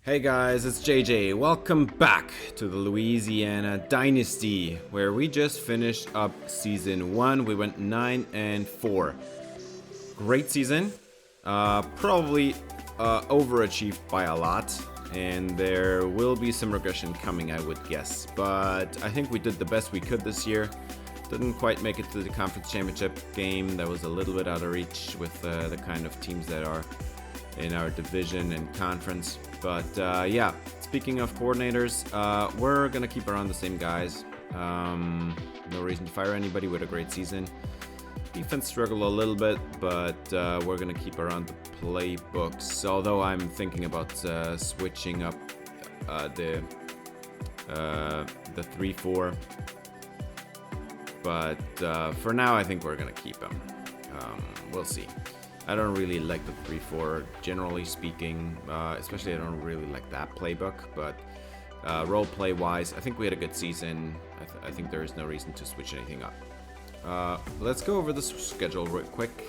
Hey guys, it's JJ. Welcome back to the Louisiana Dynasty, where we just finished up season 1. We went 9-4. Great season. Probably overachieved by a lot, and there will be some regression coming, I would guess. But I think we did the best we could this year. Didn't quite make it to the conference championship game. That was a little bit out of reach with the kind of teams that are in our division and conference. But yeah, speaking of coordinators, we're going to keep around the same guys. No reason to fire anybody with a great season. Defense struggled a little bit, but we're going to keep around the playbooks. Although I'm thinking about switching up the 3-4. But for now, I think we're going to keep him. We'll see. I don't really like the 3-4, generally speaking. Especially I don't really like that playbook. But role play wise, I think we had a good season. I think there is no reason to switch anything up. Let's go over the schedule real quick.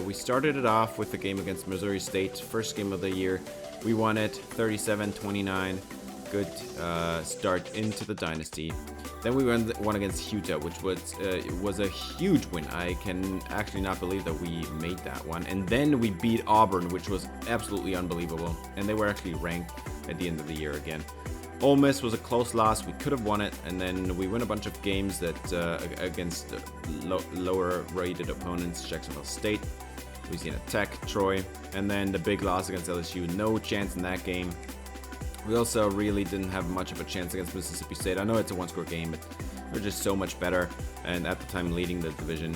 We started it off with the game against Missouri State, first game of the year. We won it 37-29. Good start into the dynasty. Then we won against Utah, which was a huge win. I can actually not believe that we made that one. And then we beat Auburn, which was absolutely unbelievable. And they were actually ranked at the end of the year again. Ole Miss was a close loss. We could have won it. And then we win a bunch of games that against lower-rated opponents, Jacksonville State, Louisiana Tech, Troy. And then the big loss against LSU. No chance in that game. We also really didn't have much of a chance against Mississippi State. I know it's a one-score game, but we're just so much better, and at the time leading the division.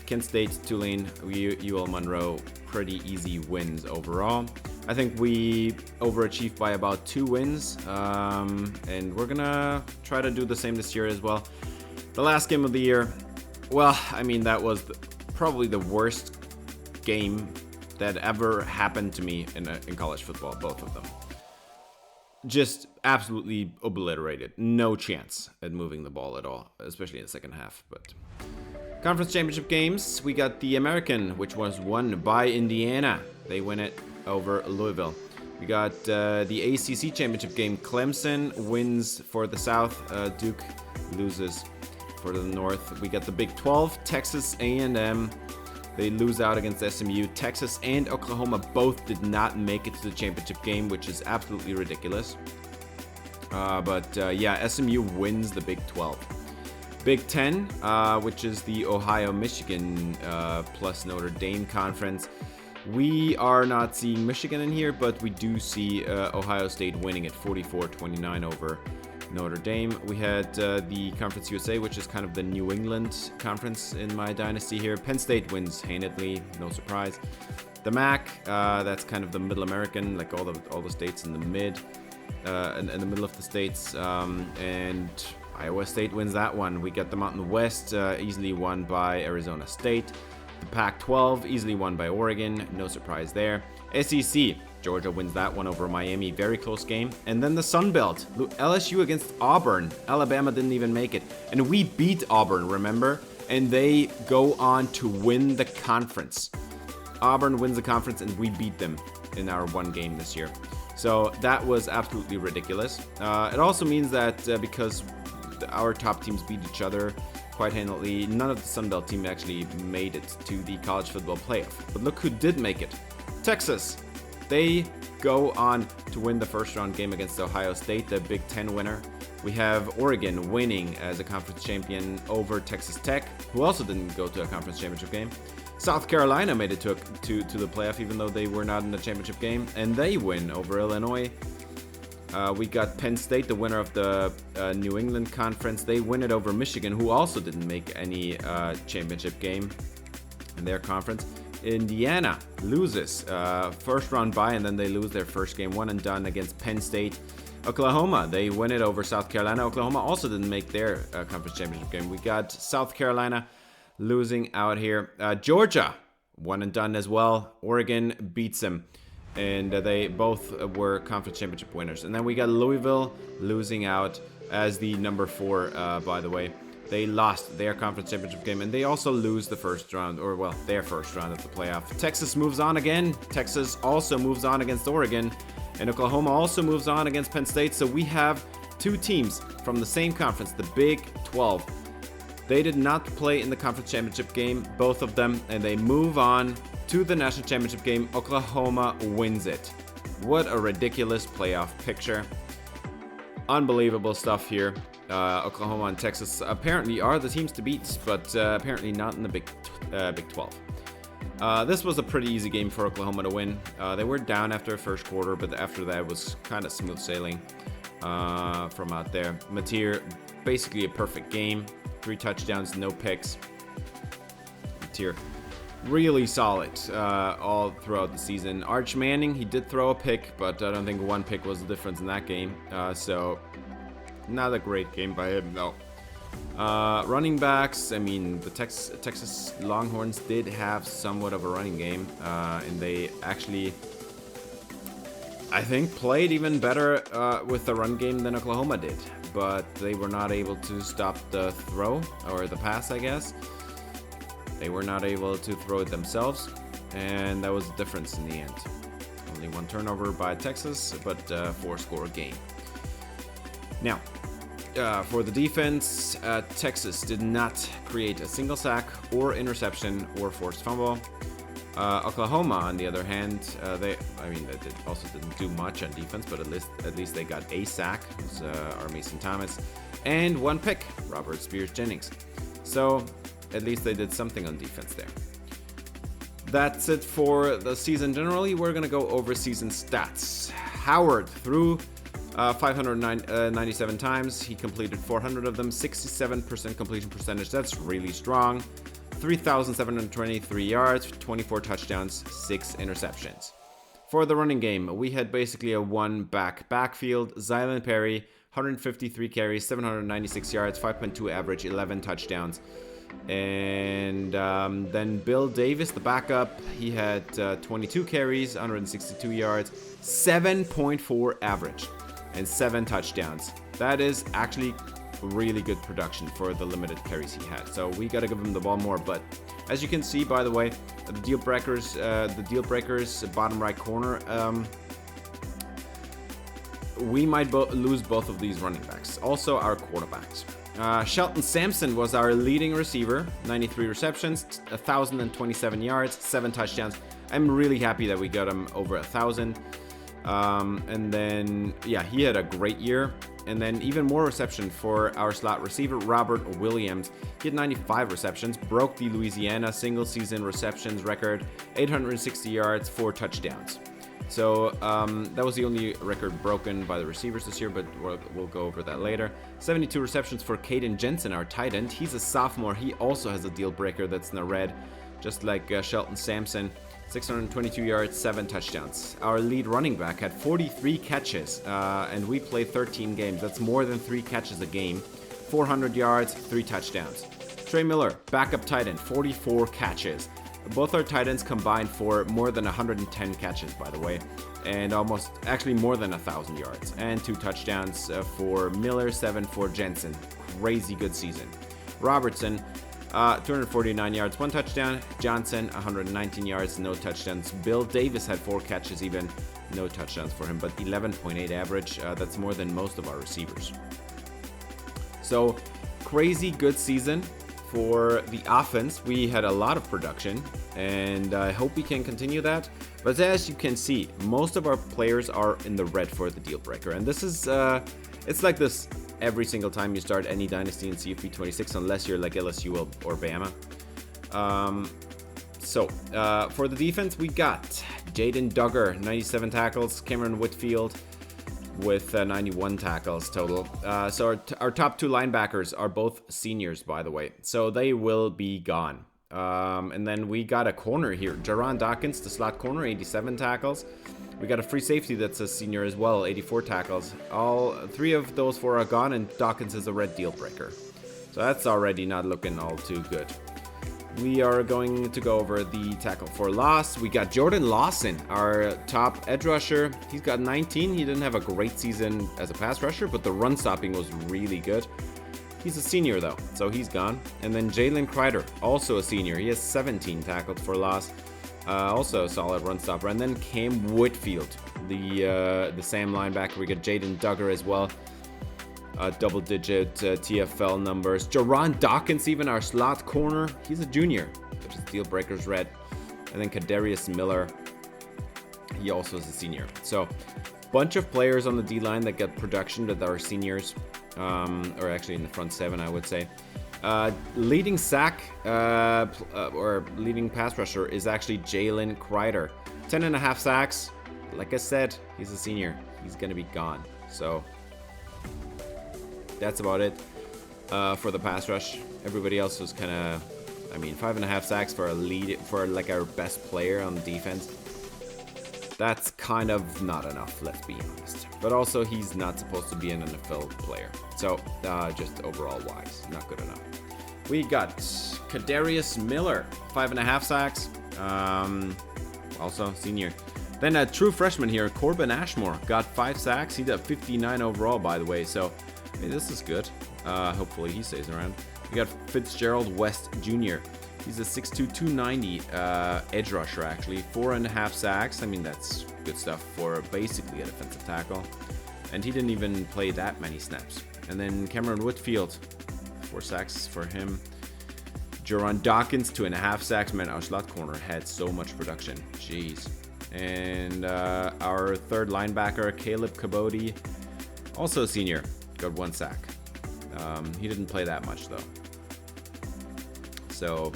Kent State, Tulane, UL Monroe, pretty easy wins overall. I think we overachieved by about 2 wins, and we're gonna try to do the same this year as well. The last game of the year, well, I mean, that was probably the worst game that ever happened to me in college football, both of them. Just absolutely obliterated. No chance at moving the ball at all, especially in the second half. But conference championship games, we got the American, which was won by Indiana. They win it over Louisville. We got the ACC championship game. Clemson wins for the South. Duke loses for the North. We got the Big 12. Texas A&M. They lose out against SMU. Texas and Oklahoma both did not make it to the championship game, which is absolutely ridiculous. But yeah, SMU wins the Big 12. Big 10, which is the Ohio-Michigan plus Notre Dame conference. We are not seeing Michigan in here, but we do see Ohio State winning at 44-29 over Notre Dame. We had the Conference USA, which is kind of the New England conference in my dynasty here. Penn State wins handedly, no surprise. The MAC, that's kind of the Middle American, like all the states in the in the middle of the states, and Iowa State wins that one. We got the Mountain West, easily won by Arizona State. The Pac-12, easily won by Oregon, no surprise there. SEC, Georgia wins that one over Miami, very close game. And then the Sun Belt, LSU against Auburn. Alabama didn't even make it. And we beat Auburn, remember? And they go on to win the conference. Auburn wins the conference and we beat them in our one game this year. So that was absolutely ridiculous. It also means that because our top teams beat each other quite handily, none of the Sun Belt team actually made it to the college football playoff. But look who did make it. Texas. They go on to win the first round game against Ohio State, the Big 10 winner. We have Oregon winning as a conference champion over Texas Tech, who also didn't go to a conference championship game. South Carolina made it to the playoff, even though they were not in the championship game, and they win over Illinois. We got Penn State, the winner of the New England Conference. They win it over Michigan, who also didn't make any championship game in their conference. Indiana loses first round bye, and then they lose their first game, one and done against Penn State. Oklahoma, they win it over South Carolina. Oklahoma also didn't make their conference championship game. We got South Carolina losing out here. Georgia, one and done as well. Oregon beats them, and they both were conference championship winners. And then we got Louisville losing out as the number 4, by the way. They lost their conference championship game, and they also lose the first round, or well, their first round of the playoff. Texas moves on again. Texas also moves on against Oregon, And Oklahoma also moves on against Penn State. So we have two teams from the same conference, the Big 12. They did not play in the conference championship game, both of them, and they move on to the national championship game. Oklahoma wins it. What a ridiculous playoff picture. Unbelievable stuff here. Oklahoma and Texas apparently are the teams to beat, but apparently not in the Big 12. This was a pretty easy game for Oklahoma to win. They were down after the first quarter, but after that it was kind of smooth sailing from out there. Mateer, basically a perfect game. 3 touchdowns, no picks. Mateer, really solid all throughout the season. Arch Manning, he did throw a pick, but I don't think one pick was the difference in that game. So not a great game by him, no. Running backs, I mean, the Texas Longhorns did have somewhat of a running game, and they actually, I think, played even better with the run game than Oklahoma did, but they were not able to stop the throw, or the pass, I guess. They were not able to throw it themselves, and that was the difference in the end. Only 1 turnover by Texas, but 4-score game. Now, for the defense, Texas did not create a single sack or interception or forced fumble. Oklahoma, on the other hand, they also didn't do much on defense, but at least they got a sack. It was our Mason Thomas, and 1 pick, Robert Spears-Jennings. So at least they did something on defense there. That's it for the season generally. We're gonna go over season stats. Howard threw 597 times. He completed 400 of them, 67% completion percentage. That's really strong. 3,723 yards, 24 touchdowns, 6 interceptions. For the running game, we had basically a backfield. Zylan Perry, 153 carries, 796 yards, 5.2 average, 11 touchdowns. And then Bill Davis, the backup, he had 22 carries, 162 yards, 7.4 average, and 7 touchdowns. That is actually really good production for the limited carries he had. So we got to give him the ball more. But as you can see, by the way, the deal breakers, bottom right corner, we might lose both of these running backs. Also our quarterbacks. Shelton Sampson was our leading receiver, 93 receptions, 1,027 yards, 7 touchdowns. I'm really happy that we got him over 1,000. And then, yeah, he had a great year. And then even more reception for our slot receiver, Robert Williams. He had 95 receptions, broke the Louisiana single season receptions record, 860 yards, 4 touchdowns. So that was the only record broken by the receivers this year, but we'll go over that later. 72 receptions for Caden Jensen, our tight end. He's a sophomore. He also has a deal breaker that's in the red, just like Shelton Sampson. 622 yards, 7 touchdowns. Our lead running back had 43 catches, and we played 13 games. That's more than 3 catches a game. 400 yards, 3 touchdowns. Trey Miller, backup tight end, 44 catches. Both our tight ends combined for more than 110 catches, by the way, and actually more than 1,000 yards, and 2 touchdowns for Miller, 7 for Jensen. Crazy good season. Robertson, 249 yards, 1 touchdown. Johnson, 119 yards, no touchdowns. Bill Davis had 4 catches, even no touchdowns for him, but 11.8 average. That's more than most of our receivers. So crazy good season for the offense. We had a lot of production, and I hope we can continue that. But as you can see, most of our players are in the red for the deal breaker, and this is it's like this every single time you start any dynasty in CFB26, unless you're like LSU or Bama. For the defense, we got Jaden Duggar, 97 tackles, Cameron Whitfield with 91 tackles total. So our top 2 linebackers are both seniors, by the way, so they will be gone. And then we got a corner here, Jaron Dawkins, the slot corner, 87 tackles. We got a free safety that's a senior as well, 84 tackles. All 3 of those 4 are gone, and Dawkins is a red deal breaker. So that's already not looking all too good. We are going to go over the tackle for loss. We got Jordan Lawson, our top edge rusher. He's got 19. He didn't have a great season as a pass rusher, but the run stopping was really good. He's a senior though, so he's gone. And then Jalen Kreider, also a senior. He has 17 tackled for loss. Also a solid run stopper. And then Cam Whitfield, the Sam linebacker. We got Jaden Duggar as well. Double-digit TFL numbers. Jaron Dawkins, even our slot corner. He's a junior, which is deal breakers red. And then Kadarius Miller. He also is a senior. So, bunch of players on the D-line that got production that are seniors. Or actually in the front seven, I would say. Leading sack or leading pass rusher is actually Jalen Kreider. 10.5 sacks. Like I said, he's a senior. He's going to be gone. So, that's about it for the pass rush. Everybody else was kind of, 5.5 sacks for like our best player on defense. That's kind of not enough, let's be honest. But also, he's not supposed to be an NFL player. So, just overall wise, not good enough. We got Kadarius Miller, 5.5 sacks. Also, senior. Then a true freshman here, Corbin Ashmore, got 5 sacks. He got 59 overall, by the way. So, hey, this is good. Hopefully, he stays around. We got Fitzgerald West Jr. He's a 6'2", 290 edge rusher, actually. 4.5 sacks. That's good stuff for basically a defensive tackle. And he didn't even play that many snaps. And then Cameron Whitfield, 4 sacks for him. Jaron Dawkins, 2.5 sacks. Man, our slot corner had so much production. Jeez. And our third linebacker, Caleb Cabody, also a senior, got 1 sack. He didn't play that much, though. So,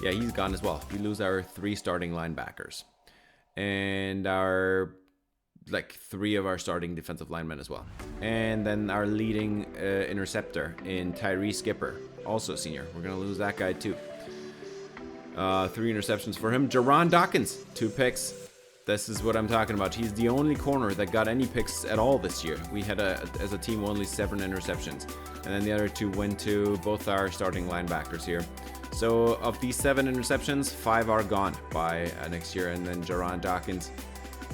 yeah, he's gone as well. We lose our 3 starting linebackers. And our 3 of our starting defensive linemen as well. And then our leading interceptor in Tyree Skipper, also senior. We're going to lose that guy too. 3 interceptions for him. Jaron Dawkins, 2 picks. This is what I'm talking about. He's the only corner that got any picks at all this year. We had, as a team, only 7 interceptions. And then the other 2 went to both our starting linebackers here. So of these 7 interceptions, 5 are gone by next year. And then Jaron Dawkins,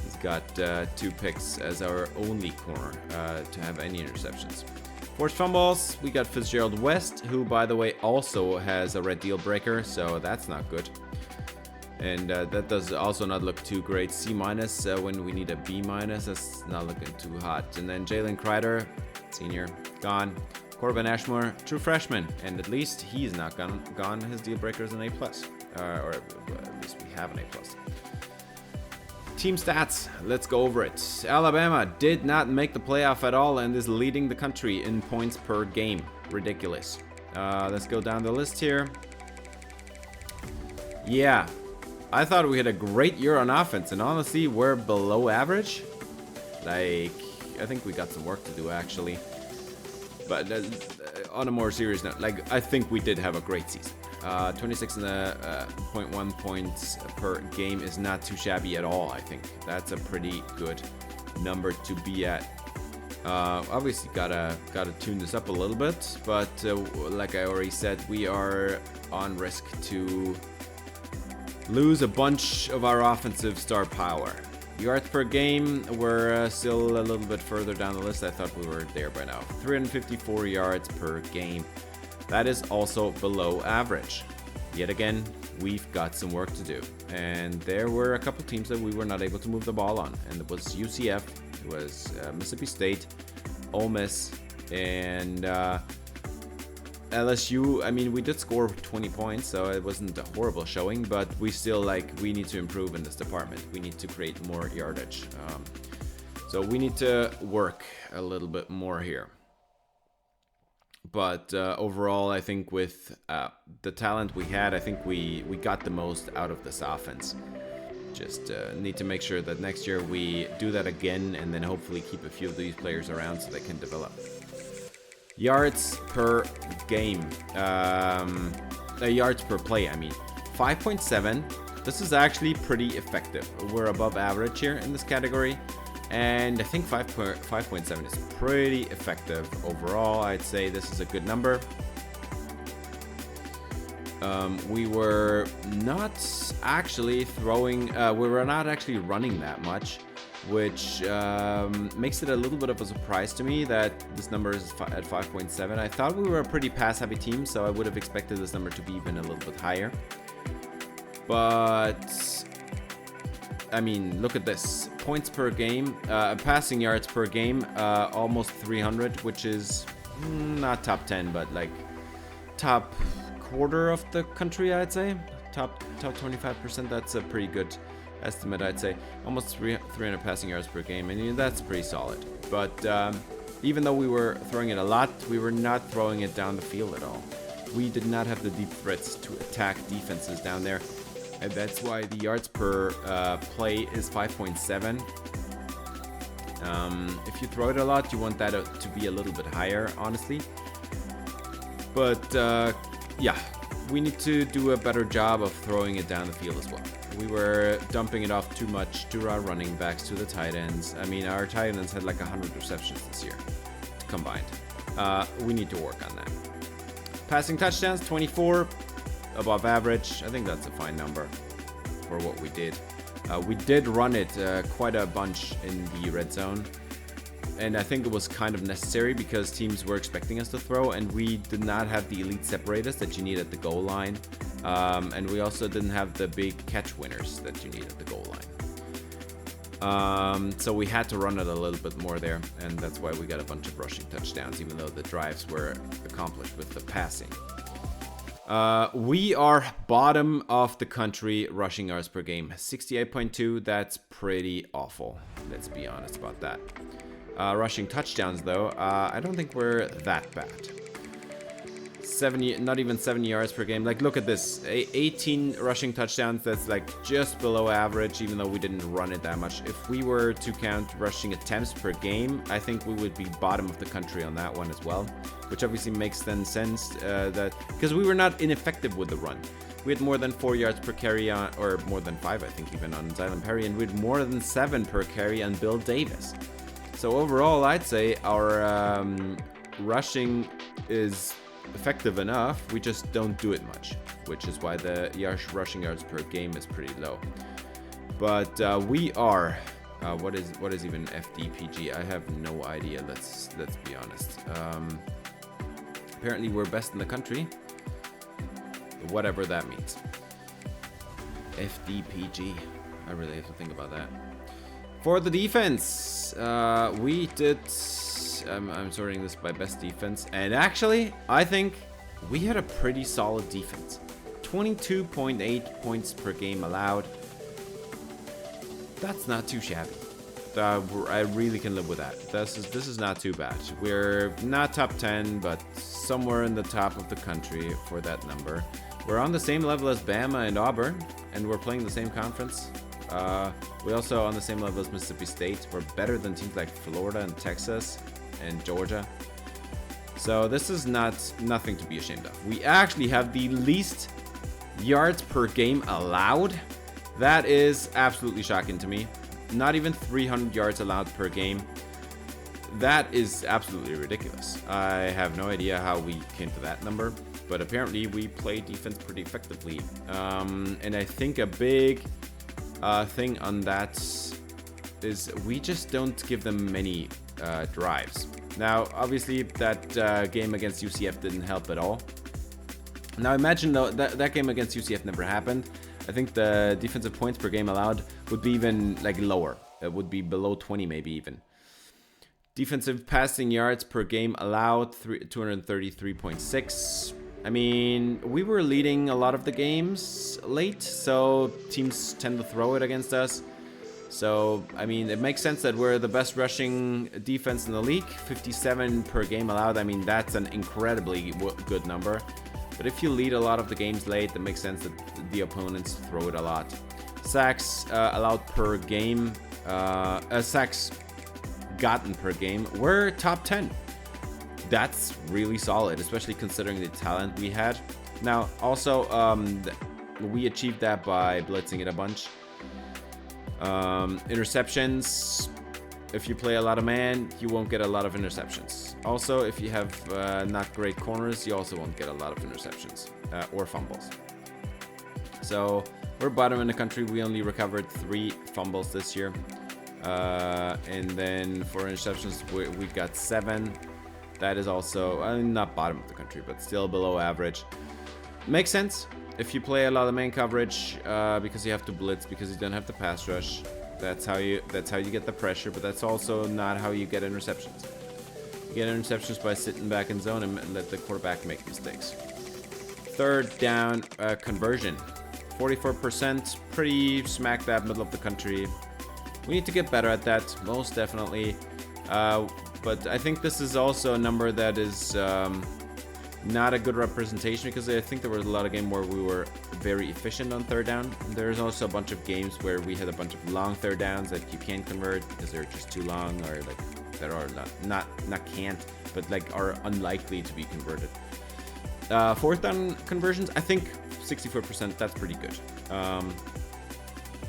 he's got 2 picks as our only corner to have any interceptions. Forced fumbles, we got Fitzgerald West, who, by the way, also has a red deal breaker, so that's not good. And that does also not look too great. C- when we need a B-. That's not looking too hot. And then Jalen Kreider, senior, gone. Corbin Ashmore, true freshman, and at least he's not gone. His deal breaker is an A+, or at least we have an A+. Team stats, let's go over it. Alabama did not make the playoff at all and is leading the country in points per game. Ridiculous. Let's go down the list here. Yeah, I thought we had a great year on offense, and honestly, we're below average. I think we got some work to do, actually. But on a more serious note, I think we did have a great season. 26.1 points per game is not too shabby at all, I think. That's a pretty good number to be at. Obviously, gotta tune this up a little bit, but like I already said, we are on risk to lose a bunch of our offensive star power. Yards per game, we're still a little bit further down the list. I thought we were there by now. 354 yards per game. That is also below average. Yet again, we've got some work to do. And there were a couple teams that we were not able to move the ball on. And it was UCF, it was Mississippi State, Ole Miss, and LSU. We did score 20 points, so it wasn't a horrible showing, but we still, we need to improve in this department. We need to create more yardage. So we need to work a little bit more here. But overall, I think with the talent we had, I think we got the most out of this offense. Just need to make sure that next year we do that again, and then hopefully keep a few of these players around so they can develop. Yards per game. Yards per play, 5.7. This is actually pretty effective. We're above average here in this category. And I think 5.7 is pretty effective overall. I'd say this is a good number. We were not actually running that much, which makes it a little bit of a surprise to me that this number is at 5.7. I thought we were a pretty pass-heavy team, so I would have expected this number to be even a little bit higher. But I mean, look at this. Points per game, passing yards per game, almost 300, which is not top 10, but like top quarter of the country, I'd say. Top 25%, that's a pretty good estimate, I'd say. Almost 300 passing yards per game, and that's pretty solid. But even though we were throwing it a lot, we were not throwing it down the field at all. We did not have the deep threats to attack defenses down there. And that's why the yards per play is 5.7. If you throw it a lot, you want that to be a little bit higher, honestly. But yeah, we need to do a better job of throwing it down the field as well. We were dumping it off too much to our running backs, to the tight ends. I mean, our tight ends had like 100 receptions this year combined. We need to work on that. Passing touchdowns, 24. Above average. I think that's a fine number for what we did. We did run it quite a bunch in the red zone, and I think it was kind of necessary because teams were expecting us to throw, and we did not have the elite separators that you need at the goal line, and we also didn't have the big catch winners that you need at the goal line. So we had to run it a little bit more there, and that's why we got a bunch of rushing touchdowns, even though the drives were accomplished with the passing. We are bottom of the country rushing yards per game. 68.2, that's pretty awful. Let's be honest about that. Rushing touchdowns, though, I don't think we're that bad. 70, not even 70 yards per game. Like, look at this. 18 rushing touchdowns, that's like just below average, even though we didn't run it that much. If we were to count rushing attempts per game, I think we would be bottom of the country on that one as well, which obviously makes then sense that because we were not ineffective with the run. We had more than 4 yards per carry on, or more than 5, I think, even on Zylan Perry, and we had more than 7 per carry on Bill Davis. So overall, I'd say our rushing is effective enough. We just don't do it much, which is why the rushing yards per game is pretty low. But we are what is even FDPG? I have no idea. Let's be honest. Apparently we're best in the country, whatever that means. FDPG, I really have to think about that. For the defense, we did. I'm sorting this by best defense, and actually, I think we had a pretty solid defense. 22.8 points per game allowed. That's not too shabby. I really can live with that. This is not too bad. We're not top 10, but somewhere in the top of the country for that number. We're on the same level as Bama and Auburn, and we're playing the same conference. We're also on the same level as Mississippi State. We're better than teams like Florida and Texas and Georgia. So this is nothing to be ashamed of. We actually have the least yards per game allowed. That is absolutely shocking to me. Not even 300 yards allowed per game. That is absolutely ridiculous. I have no idea how we came to that number, but apparently we play defense pretty effectively. And I think a big thing on that is we just don't give them many drives. Now, obviously, that game against UCF didn't help at all. Now, imagine though that game against UCF never happened. I think the defensive points per game allowed would be even like lower. It would be below 20, maybe even. Defensive passing yards per game allowed 233.6. I mean, we were leading a lot of the games late, so teams tend to throw it against us. So, I mean, it makes sense that we're the best rushing defense in the league. 57 per game allowed. I mean, that's an incredibly good number. But if you lead a lot of the games late, it makes sense that the opponents throw it a lot. Sacks allowed per game. Sacks gotten per game. We're top 10. That's really solid, especially considering the talent we had. Now, also, we achieved that by blitzing it a bunch. Interceptions. If you play a lot of man, you won't get a lot of interceptions. Also, if you have not great corners, you also won't get a lot of interceptions or fumbles. So we're bottom in the country. We only recovered 3 fumbles this year. And then for interceptions, we got 7. That is also not bottom of the country, but still below average. Makes sense. if you play a lot of man coverage because you have to blitz, because you don't have the pass rush, that's how you get the pressure. But that's also not how you get interceptions. You get interceptions by sitting back in zone and let the quarterback make mistakes. Third down conversion, 44%, pretty smack dab middle of the country. We need to get better at that, most definitely. But I think this is also a number that is not a good representation, because I think there was a lot of games where we were very efficient on third down. There's also a bunch of games where we had a bunch of long third downs that you can't convert because they're just too long, or like that are not can't, but like are unlikely to be converted. Fourth down conversions, I think 64%. That's pretty good.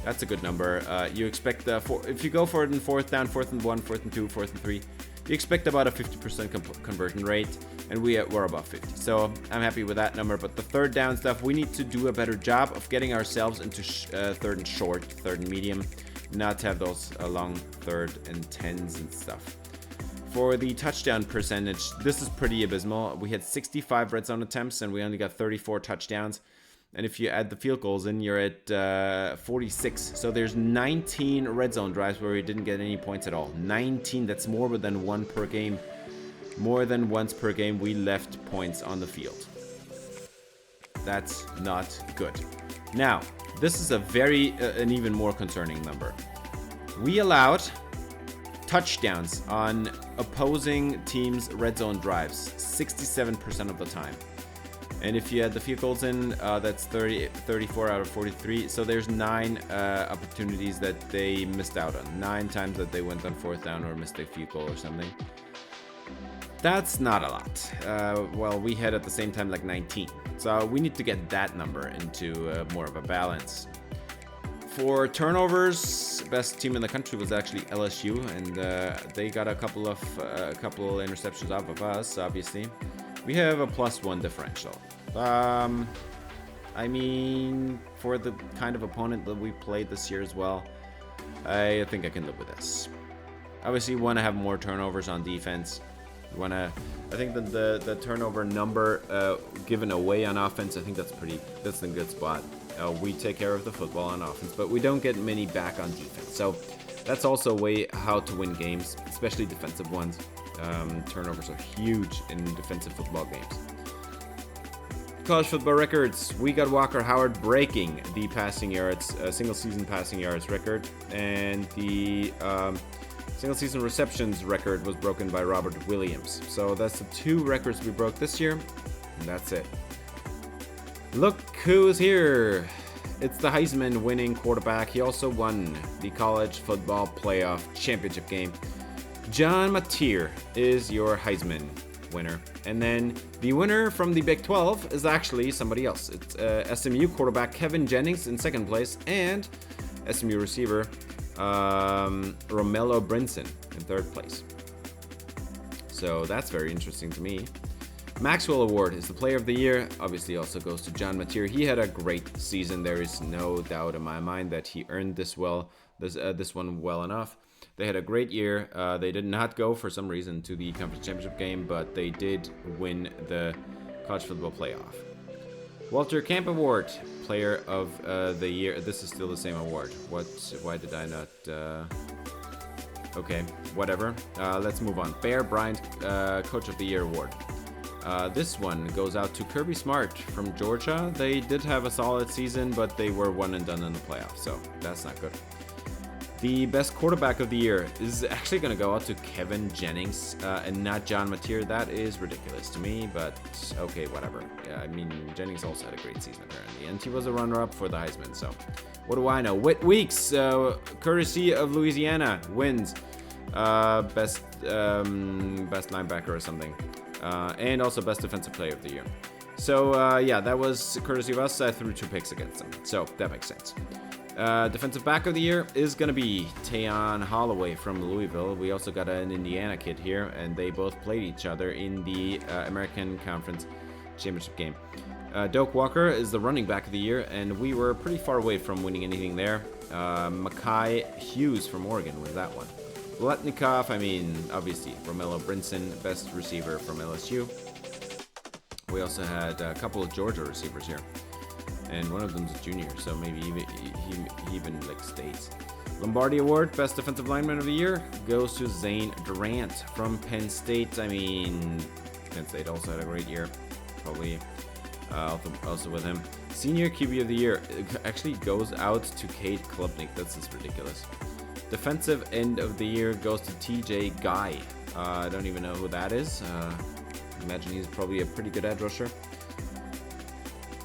That's a good number. You expect if you go for it in fourth down, 4th and 1, 4th and 2, 4th and 3, you expect about a 50% conversion rate, and we're above 50. So I'm happy with that number. But the third down stuff, we need to do a better job of getting ourselves into third and short, third and medium, not to have those long third and 10s and stuff. For the touchdown percentage, this is pretty abysmal. We had 65 red zone attempts, and we only got 34 touchdowns. And if you add the field goals in, you're at 46. So there's 19 red zone drives where we didn't get any points at all. 19, that's more than one per game. More than once per game we left points on the field. That's not good. Now, this is an even more concerning number. We allowed touchdowns on opposing teams' red zone drives 67% of the time. And if you add the field goals in, that's 34 out of 43. So there's 9 opportunities that they missed out on. 9 times that they went on fourth down or missed a field goal or something. That's not a lot. Well, we had at the same time like 19. So we need to get that number into more of a balance. For turnovers, best team in the country was actually LSU, and they got a couple interceptions off of us, obviously. We have a +1 differential. I mean, for the kind of opponent that we played this year as well, I think I can live with this. Obviously, you want to have more turnovers on defense. I think that the turnover number given away on offense, I think that's in a good spot. We take care of the football on offense, but we don't get many back on defense. So that's also a way how to win games, especially defensive ones. Turnovers are huge in defensive football games. College football records. We got Walker Howard breaking the passing yards, single season passing yards record, and the single season receptions record was broken by Robert Williams. So that's the 2 records we broke this year, and that's it. Look who's here. It's the Heisman winning quarterback. He also won the college football playoff championship game. John Mateer is your Heisman winner. And then the winner from the Big 12 is actually somebody else. It's SMU quarterback Kevin Jennings in second place, and SMU receiver Romello Brinson in third place. So that's very interesting to me. Maxwell Award is the player of the year. Obviously also goes to John Mateer. He had a great season. There is no doubt in my mind that he earned this one well enough. They had a great year. They did not go, for some reason, to the conference championship game, but they did win the college football playoff. Walter Camp Award, player of the year. This is still the same award. Why did I not... Okay, whatever. Let's move on. Bear Bryant, Coach of the Year Award. This one goes out to Kirby Smart from Georgia. They did have a solid season, but they were one and done in the playoffs, so that's not good. The best quarterback of the year is actually going to go out to Kevin Jennings and not John Mateer. That is ridiculous to me, but okay, whatever. Yeah, I mean, Jennings also had a great season apparently, and he was a runner-up for the Heisman, so what do I know? Whit Weeks, courtesy of Louisiana, wins best linebacker or something, and also best defensive player of the year. So yeah, that was courtesy of us. I threw 2 picks against them, so that makes sense. Defensive back of the year is going to be Tayon Holloway from Louisville. We also got an Indiana kid here, and they both played each other in the American Conference Championship game. Doak Walker is the running back of the year, and we were pretty far away from winning anything there. Mackay Hughes from Oregon was that one. Bletnikoff, I mean, obviously, Romello Brinson, best receiver from LSU. We also had a couple of Georgia receivers here. and one of them's a junior, so maybe he even like stays. Lombardi Award, Best Defensive Lineman of the Year, goes to Zane Durant from Penn State. I mean, Penn State also had a great year, probably also with him. Senior QB of the Year actually goes out to Cade Klubnik. That's just ridiculous. Defensive End of the Year goes to TJ Guy. I don't even know who that is. Imagine he's probably a pretty good edge rusher.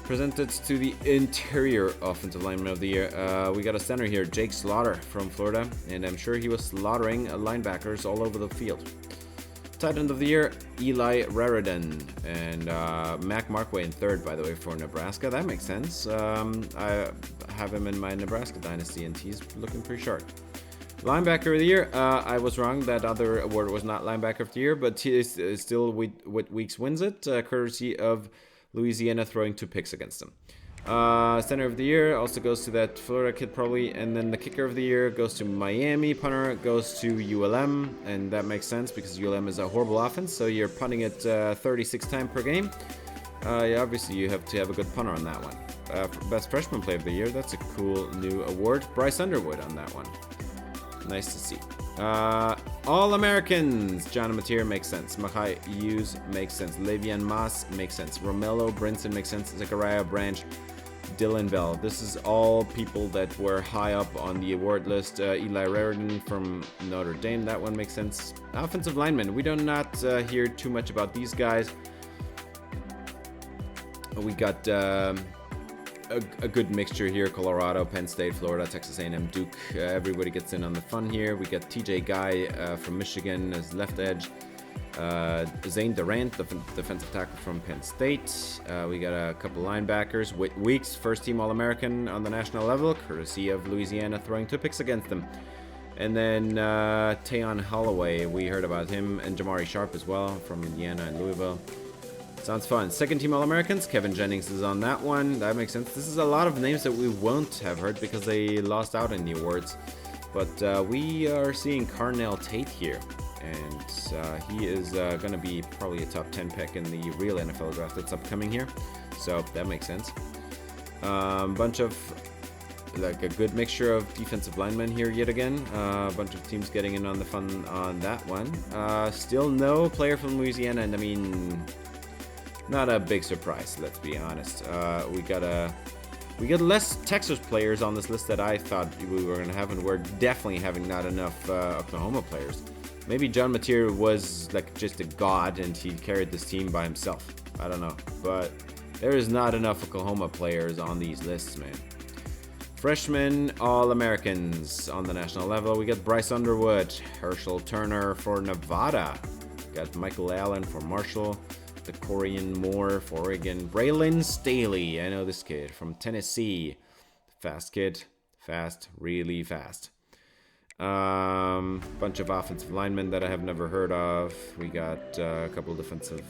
Presented to the Interior Offensive Lineman of the Year. We got a center here, Jake Slaughter from Florida, and I'm sure he was slaughtering linebackers all over the field. Tight End of the Year, Eli Raridan, and Mac Markway in third, by the way, for Nebraska. That makes sense. I have him in my Nebraska Dynasty, and he's looking pretty sharp. Linebacker of the Year, I was wrong. That other award was not Linebacker of the Year, but he is still with Weeks wins it, courtesy of Louisiana throwing 2 picks against them. Center of the Year also goes to that Florida kid probably, and then the Kicker of the Year goes to Miami. Punter goes to ULM, and that makes sense because ULM is a horrible offense, so you're punting it 36 times per game. Yeah, obviously you have to have a good punter on that one. Best Freshman Player of the Year, that's a cool new award. Bryce Underwood on that one. Nice to see. All-Americans. John Mateer makes sense. Machai Hughes makes sense. Le'Veon Moss makes sense. Romello Brinson makes sense. Zachariah Branch. Dylan Bell. This is all people that were high up on the award list. Eli Raridan from Notre Dame. That one makes sense. Offensive linemen. We do not hear too much about these guys. We got a good mixture here. Colorado, Penn State, Florida, Texas A&M, Duke. Everybody gets in on the fun here. We got TJ Guy from Michigan as left edge. Zane Durant, the defensive tackle from Penn State. We got a couple linebackers. Weeks, first team All-American on the national level, courtesy of Louisiana throwing 2 picks against them. And then Tayon Holloway, we heard about him, and Jamari Sharp as well from Indiana and Louisville. Sounds fun. Second team All-Americans, Kevin Jennings is on that one. That makes sense. This is a lot of names that we won't have heard because they lost out in the awards. But we are seeing Carnell Tate here. And he is going to be probably a top 10 pick in the real NFL draft that's upcoming here. So that makes sense. Bunch of, like, a good mixture of defensive linemen here yet again. A bunch of teams getting in on the fun on that one. Still no player from Louisiana, and I mean, not a big surprise, let's be honest. We got less Texas players on this list that I thought we were going to have, and we're definitely having not enough Oklahoma players. Maybe John Mateer was like just a god and he carried this team by himself. I don't know, but there is not enough Oklahoma players on these lists, man. Freshmen All-Americans on the national level. We got Bryce Underwood, Herschel Turner for Nevada. We got Michael Allen for Marshall. Corian Moore for Oregon. Braylon Staley, I know this kid from Tennessee. Fast kid, fast, really fast. Bunch of offensive linemen that I have never heard of. We got a couple of defensive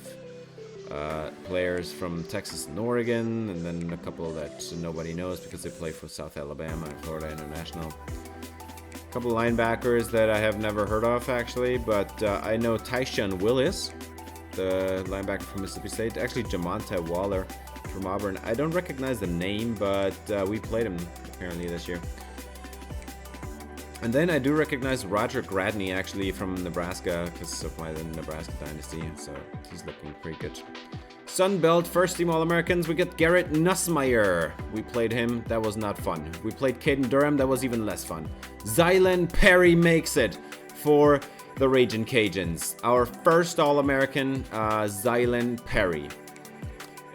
players from Texas and Oregon, and then a couple that nobody knows because they play for South Alabama and Florida International. A couple of linebackers that I have never heard of actually, but I know Tyshawn Willis, the linebacker from Mississippi State. Actually, Jamonte Waller from Auburn. I don't recognize the name, but we played him apparently this year. And then I do recognize Roger Gradney actually from Nebraska because of my Nebraska Dynasty, so he's looking pretty good. Sunbelt first team All-Americans, we get Garrett Nussmeier. We played him, that was not fun. We played Caden Durham, that was even less fun. Zylan Perry makes it for the Ragin' Cajuns. Our first All-American, Zylan Perry.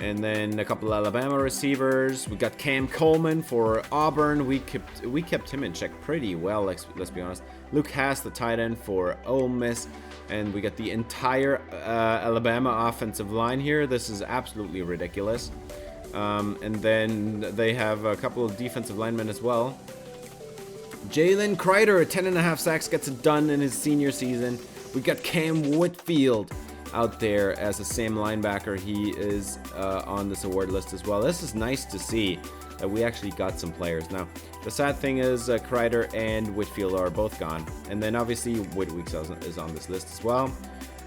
And then a couple of Alabama receivers. We got Cam Coleman for Auburn. We kept him in check pretty well, let's be honest. Luke Haas, the tight end for Ole Miss. And we got the entire Alabama offensive line here. This is absolutely ridiculous. And then they have a couple of defensive linemen as well. Jalen Kreider, 10.5 sacks, gets it done in his senior season. We got Cam Whitfield out there as a Sam linebacker. He is on this award list as well. This is nice to see that we actually got some players. Now, the sad thing is Kreider and Whitfield are both gone. And then obviously Whitweeks is on this list as well.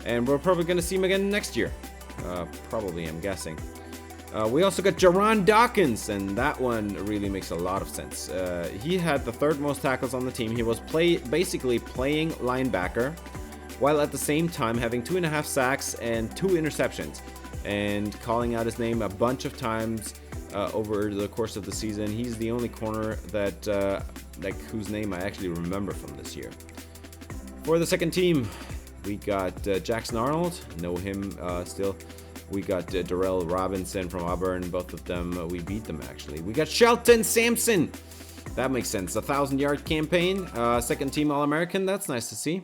And we're probably going to see him again next year. Probably, I'm guessing. We also got Jaron Dawkins, and that one really makes a lot of sense. He had the third most tackles on the team. He was basically playing linebacker, while at the same time having 2.5 sacks and 2 interceptions, and calling out his name a bunch of times over the course of the season. He's the only corner that whose name I actually remember from this year. For the second team, we got Jackson Arnold. Know him still. We got Darrell Robinson from Auburn. Both of them, we beat them actually. We got Shelton Sampson. That makes sense. 1,000-yard campaign. Second team All-American. That's nice to see.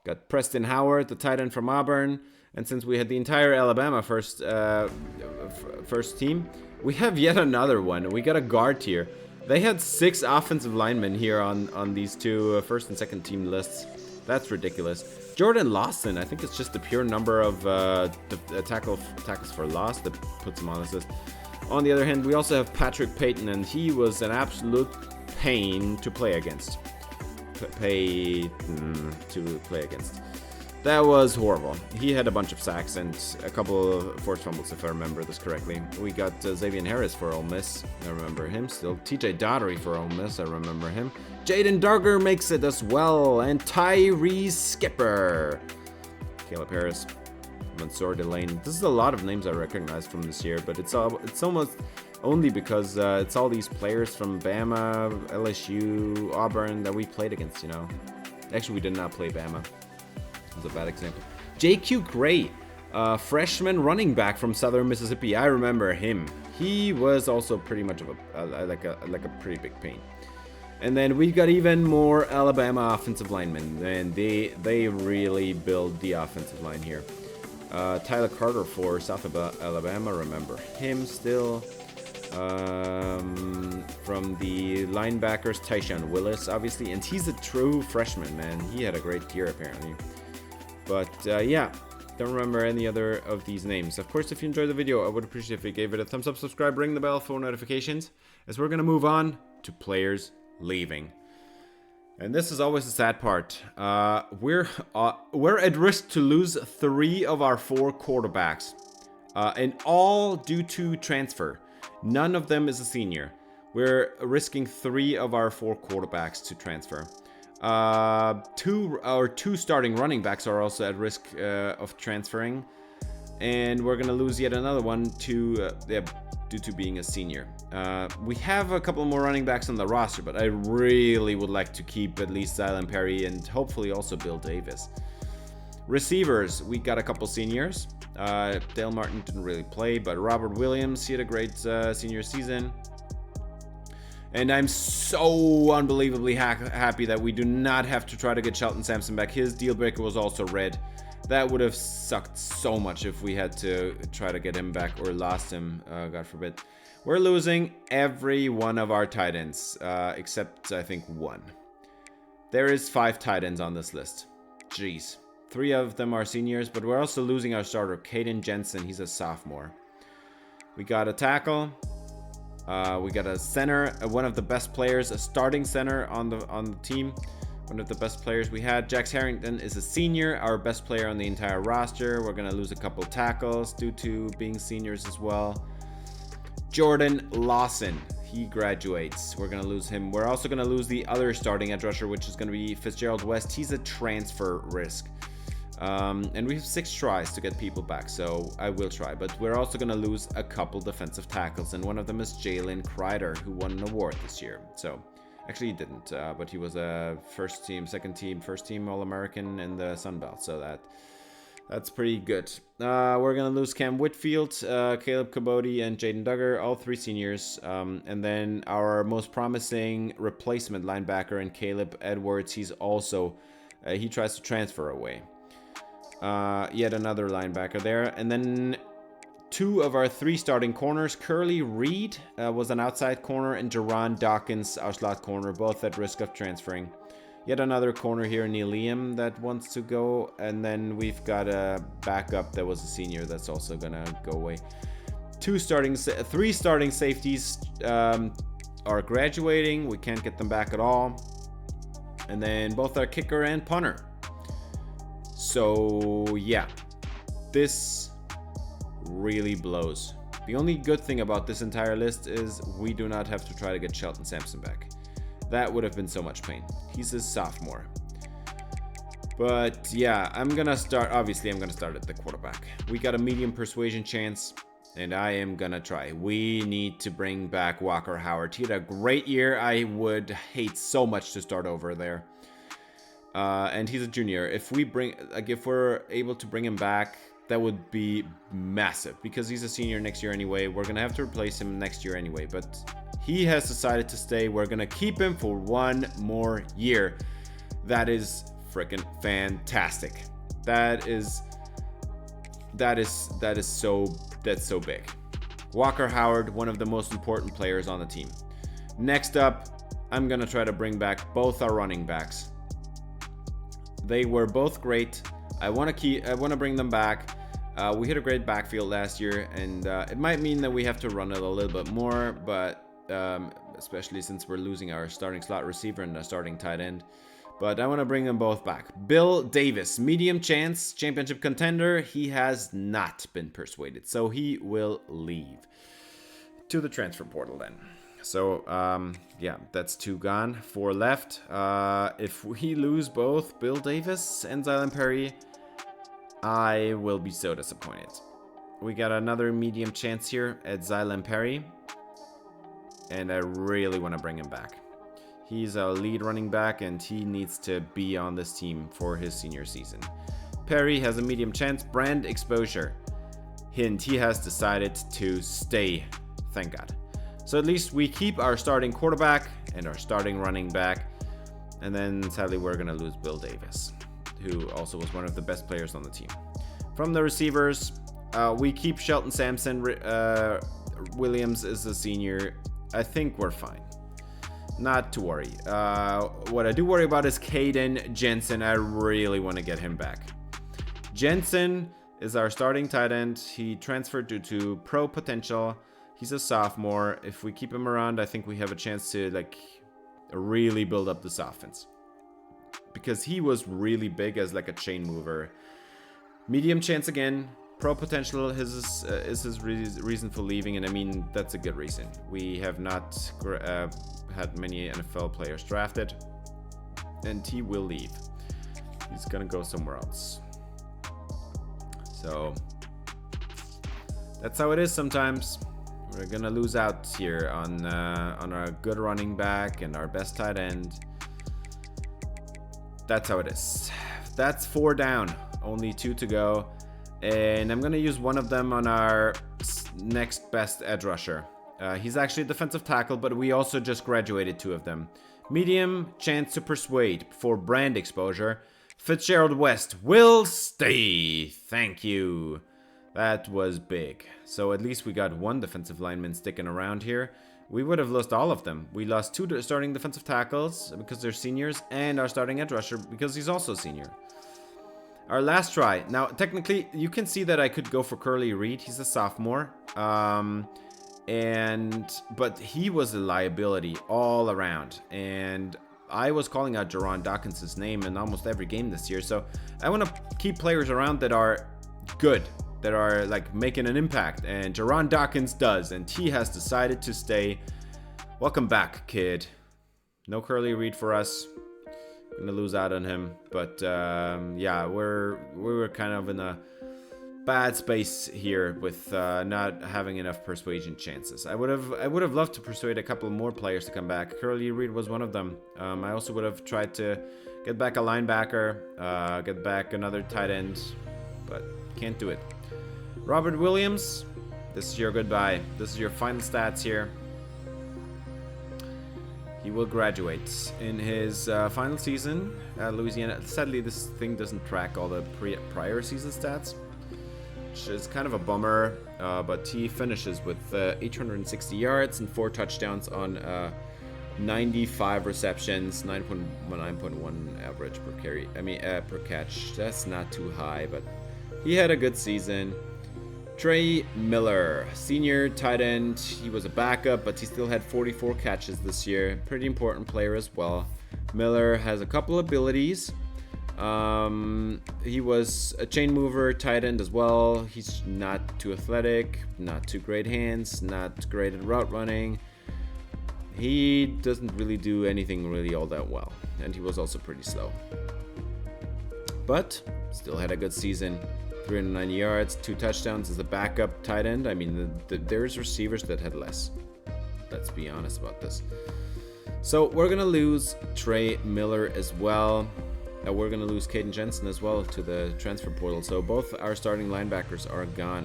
Got Preston Howard, the tight end from Auburn. And since we had the entire Alabama first team, we have yet another one. We got a guard here. They had 6 offensive linemen here on these two first and second team lists. That's ridiculous. Jordan Lawson, I think it's just the pure number of tackles for loss that puts him on this list. On the other hand, we also have Patrick Payton, and he was an absolute pain to play against. That was horrible. He had a bunch of sacks and a couple of forced fumbles, if I remember this correctly. We got Xavier Harris for Ole Miss. I remember him still. TJ Daugherty for Ole Miss. I remember him. Jaden Duggar makes it as well. And Tyree Skipper. Caleb Harris. Mansour Delane. This is a lot of names I recognize from this year, but it's almost only because it's all these players from Bama, LSU, Auburn that we played against, you know. Actually, we did not play Bama. That's a bad example. JQ Gray, freshman running back from Southern Mississippi. I remember him. He was also pretty much of a pretty big pain. And then we got even more Alabama offensive linemen, and they really build the offensive line here. Tyler Carter for South Alabama, remember him still. From the linebackers, Tyshawn Willis, obviously, and he's a true freshman, man. He had a great year apparently. But yeah, don't remember any other of these names. Of course, if you enjoyed the video, I would appreciate if you gave it a thumbs up, subscribe, ring the bell for notifications, as we're gonna move on to players leaving. And this is always the sad part. We're at risk to lose 3 of our 4 quarterbacks, and all due to transfer. None of them is a senior. We're risking 3 of our 4 quarterbacks to transfer. 2 starting running backs are also at risk of transferring, and we're gonna lose yet another one due to being a senior. We have a couple more running backs on the roster, but I really would like to keep at least Zylan Perry and hopefully also Bill Davis. Receivers, we got a couple seniors. Dale Martin didn't really play, but Robert Williams, he had a great senior season. And I'm so unbelievably happy that we do not have to try to get Shelton Sampson back. His deal breaker was also red. That would have sucked so much if we had to try to get him back or lost him, God forbid. We're losing every one of our tight ends, except I think 1. There is 5 tight ends on this list. Jeez. 3 of them are seniors, but we're also losing our starter, Caden Jensen. He's a sophomore. We got a tackle. We got a center, one of the best players, a starting center on the team. One of the best players we had. Jax Harrington is a senior, our best player on the entire roster. We're gonna lose a couple tackles due to being seniors as well. Jordan Lawson, he graduates. We're gonna lose him. We're also gonna lose the other starting edge rusher, which is gonna be Fitzgerald West. He's a transfer risk. And we have 6 tries to get people back, so I will try. But we're also going to lose a couple defensive tackles, and one of them is Jalen Kreider, who won an award this year. So, actually he didn't, but he was a first team All-American in the Sun Belt, so that's pretty good. We're going to lose Cam Whitfield, Caleb Cabody, and Jaden Duggar, all 3 seniors. And then our most promising replacement linebacker in Caleb Edwards, he's also, he tries to transfer away. Yet another linebacker there. And then 2 of our 3 starting corners. Curly Reed was an outside corner, and Jaron Dawkins, our slot corner, both at risk of transferring. Yet another corner here, Neil Liam, that wants to go. And then we've got a backup that was a senior that's also gonna go away. 3 starting safeties are graduating. We can't get them back at all. And then both our kicker and punter. So yeah, this really blows. The only good thing about this entire list is we do not have to try to get Shelton Sampson back. That would have been so much pain. He's a sophomore. But yeah, obviously I'm gonna start at the quarterback. We got a medium persuasion chance, and I am gonna try. We need to bring back Walker Howard. He had a great year. I would hate so much to start over there. And he's a junior. If we're able to bring him back, that would be massive, because he's a senior next year anyway. We're gonna have to replace him next year anyway, but he has decided to stay. We're gonna keep him for 1 more year. That is freaking fantastic. That's so big. Walker Howard, one of the most important players on the team. Next up, I'm gonna try to bring back both our running backs. They were both great. I want to bring them back. We hit a great backfield last year, and it might mean that we have to run it a little bit more, but especially since we're losing our starting slot receiver and our starting tight end. But I want to bring them both back. Bill Davis, medium chance, championship contender. He has not been persuaded, so he will leave to the transfer portal then. So, yeah, that's 2 gone, 4 left. If we lose both Bill Davis and Zylan Perry, I will be so disappointed. We got another medium chance here at Zylan Perry, and I really want to bring him back. He's a lead running back, and he needs to be on this team for his senior season. Perry has a medium chance, brand exposure. Hint, he has decided to stay, thank God. So at least we keep our starting quarterback and our starting running back. And then sadly we're going to lose Bill Davis, who also was one of the best players on the team. From the receivers, we keep Shelton Sampson. Williams is a senior. I think we're fine. Not to worry. What I do worry about is Caden Jensen. I really want to get him back. Jensen is our starting tight end. He transferred due to pro potential. He's a sophomore. If we keep him around, I think we have a chance to really build up this offense, because he was really big as a chain mover. Medium chance again. Pro potential is his reason for leaving, and I mean that's a good reason. We have not had many NFL players drafted, and he will leave. He's gonna go somewhere else. So that's how it is sometimes. We're gonna lose out here on our good running back and our best tight end. That's how it is. That's 4 down, only 2 to go, and I'm gonna use one of them on our next best edge rusher. He's actually a defensive tackle, but we also just graduated 2 of them. Medium chance to persuade for brand exposure. Fitzgerald West will stay. Thank you. That was big. So at least we got 1 defensive lineman sticking around here. We would have lost all of them. We lost 2 starting defensive tackles because they're seniors, and our starting edge rusher because he's also a senior. Our last try. Now, technically, you can see that I could go for Curly Reed. He's a sophomore. But he was a liability all around. And I was calling out Jerron Dawkins' name in almost every game this year. So I want to keep players around that are good, that are making an impact, and Jerron Dawkins does, and he has decided to stay. Welcome back, kid. No Curly Reed for us. Gonna lose out on him, but yeah, we were kind of in a bad space here with not having enough persuasion chances. I would have loved to persuade a couple more players to come back. Curly Reed was one of them. I also would have tried to get back a linebacker, get back another tight end, but can't do it. Robert Williams, this is your goodbye. This is your final stats here. He will graduate in his final season at Louisiana. Sadly, this thing doesn't track all the prior season stats, which is kind of a bummer, but he finishes with 860 yards and 4 touchdowns on 95 receptions, 9.1 average per carry. Per catch. That's not too high, but he had a good season. Trey Miller, senior tight end. He was a backup, but he still had 44 catches this year. Pretty important player as well. Miller has a couple abilities. He was a chain mover, tight end as well. He's not too athletic, not too great hands, not great at route running. He doesn't really do anything really all that well, and he was also pretty slow. But still had a good season. 309 yards, 2 touchdowns as a backup tight end. I mean, there's receivers that had less. Let's be honest about this. So we're going to lose Trey Miller as well. We're going to lose Caden Jensen as well to the transfer portal. So both our starting linebackers are gone.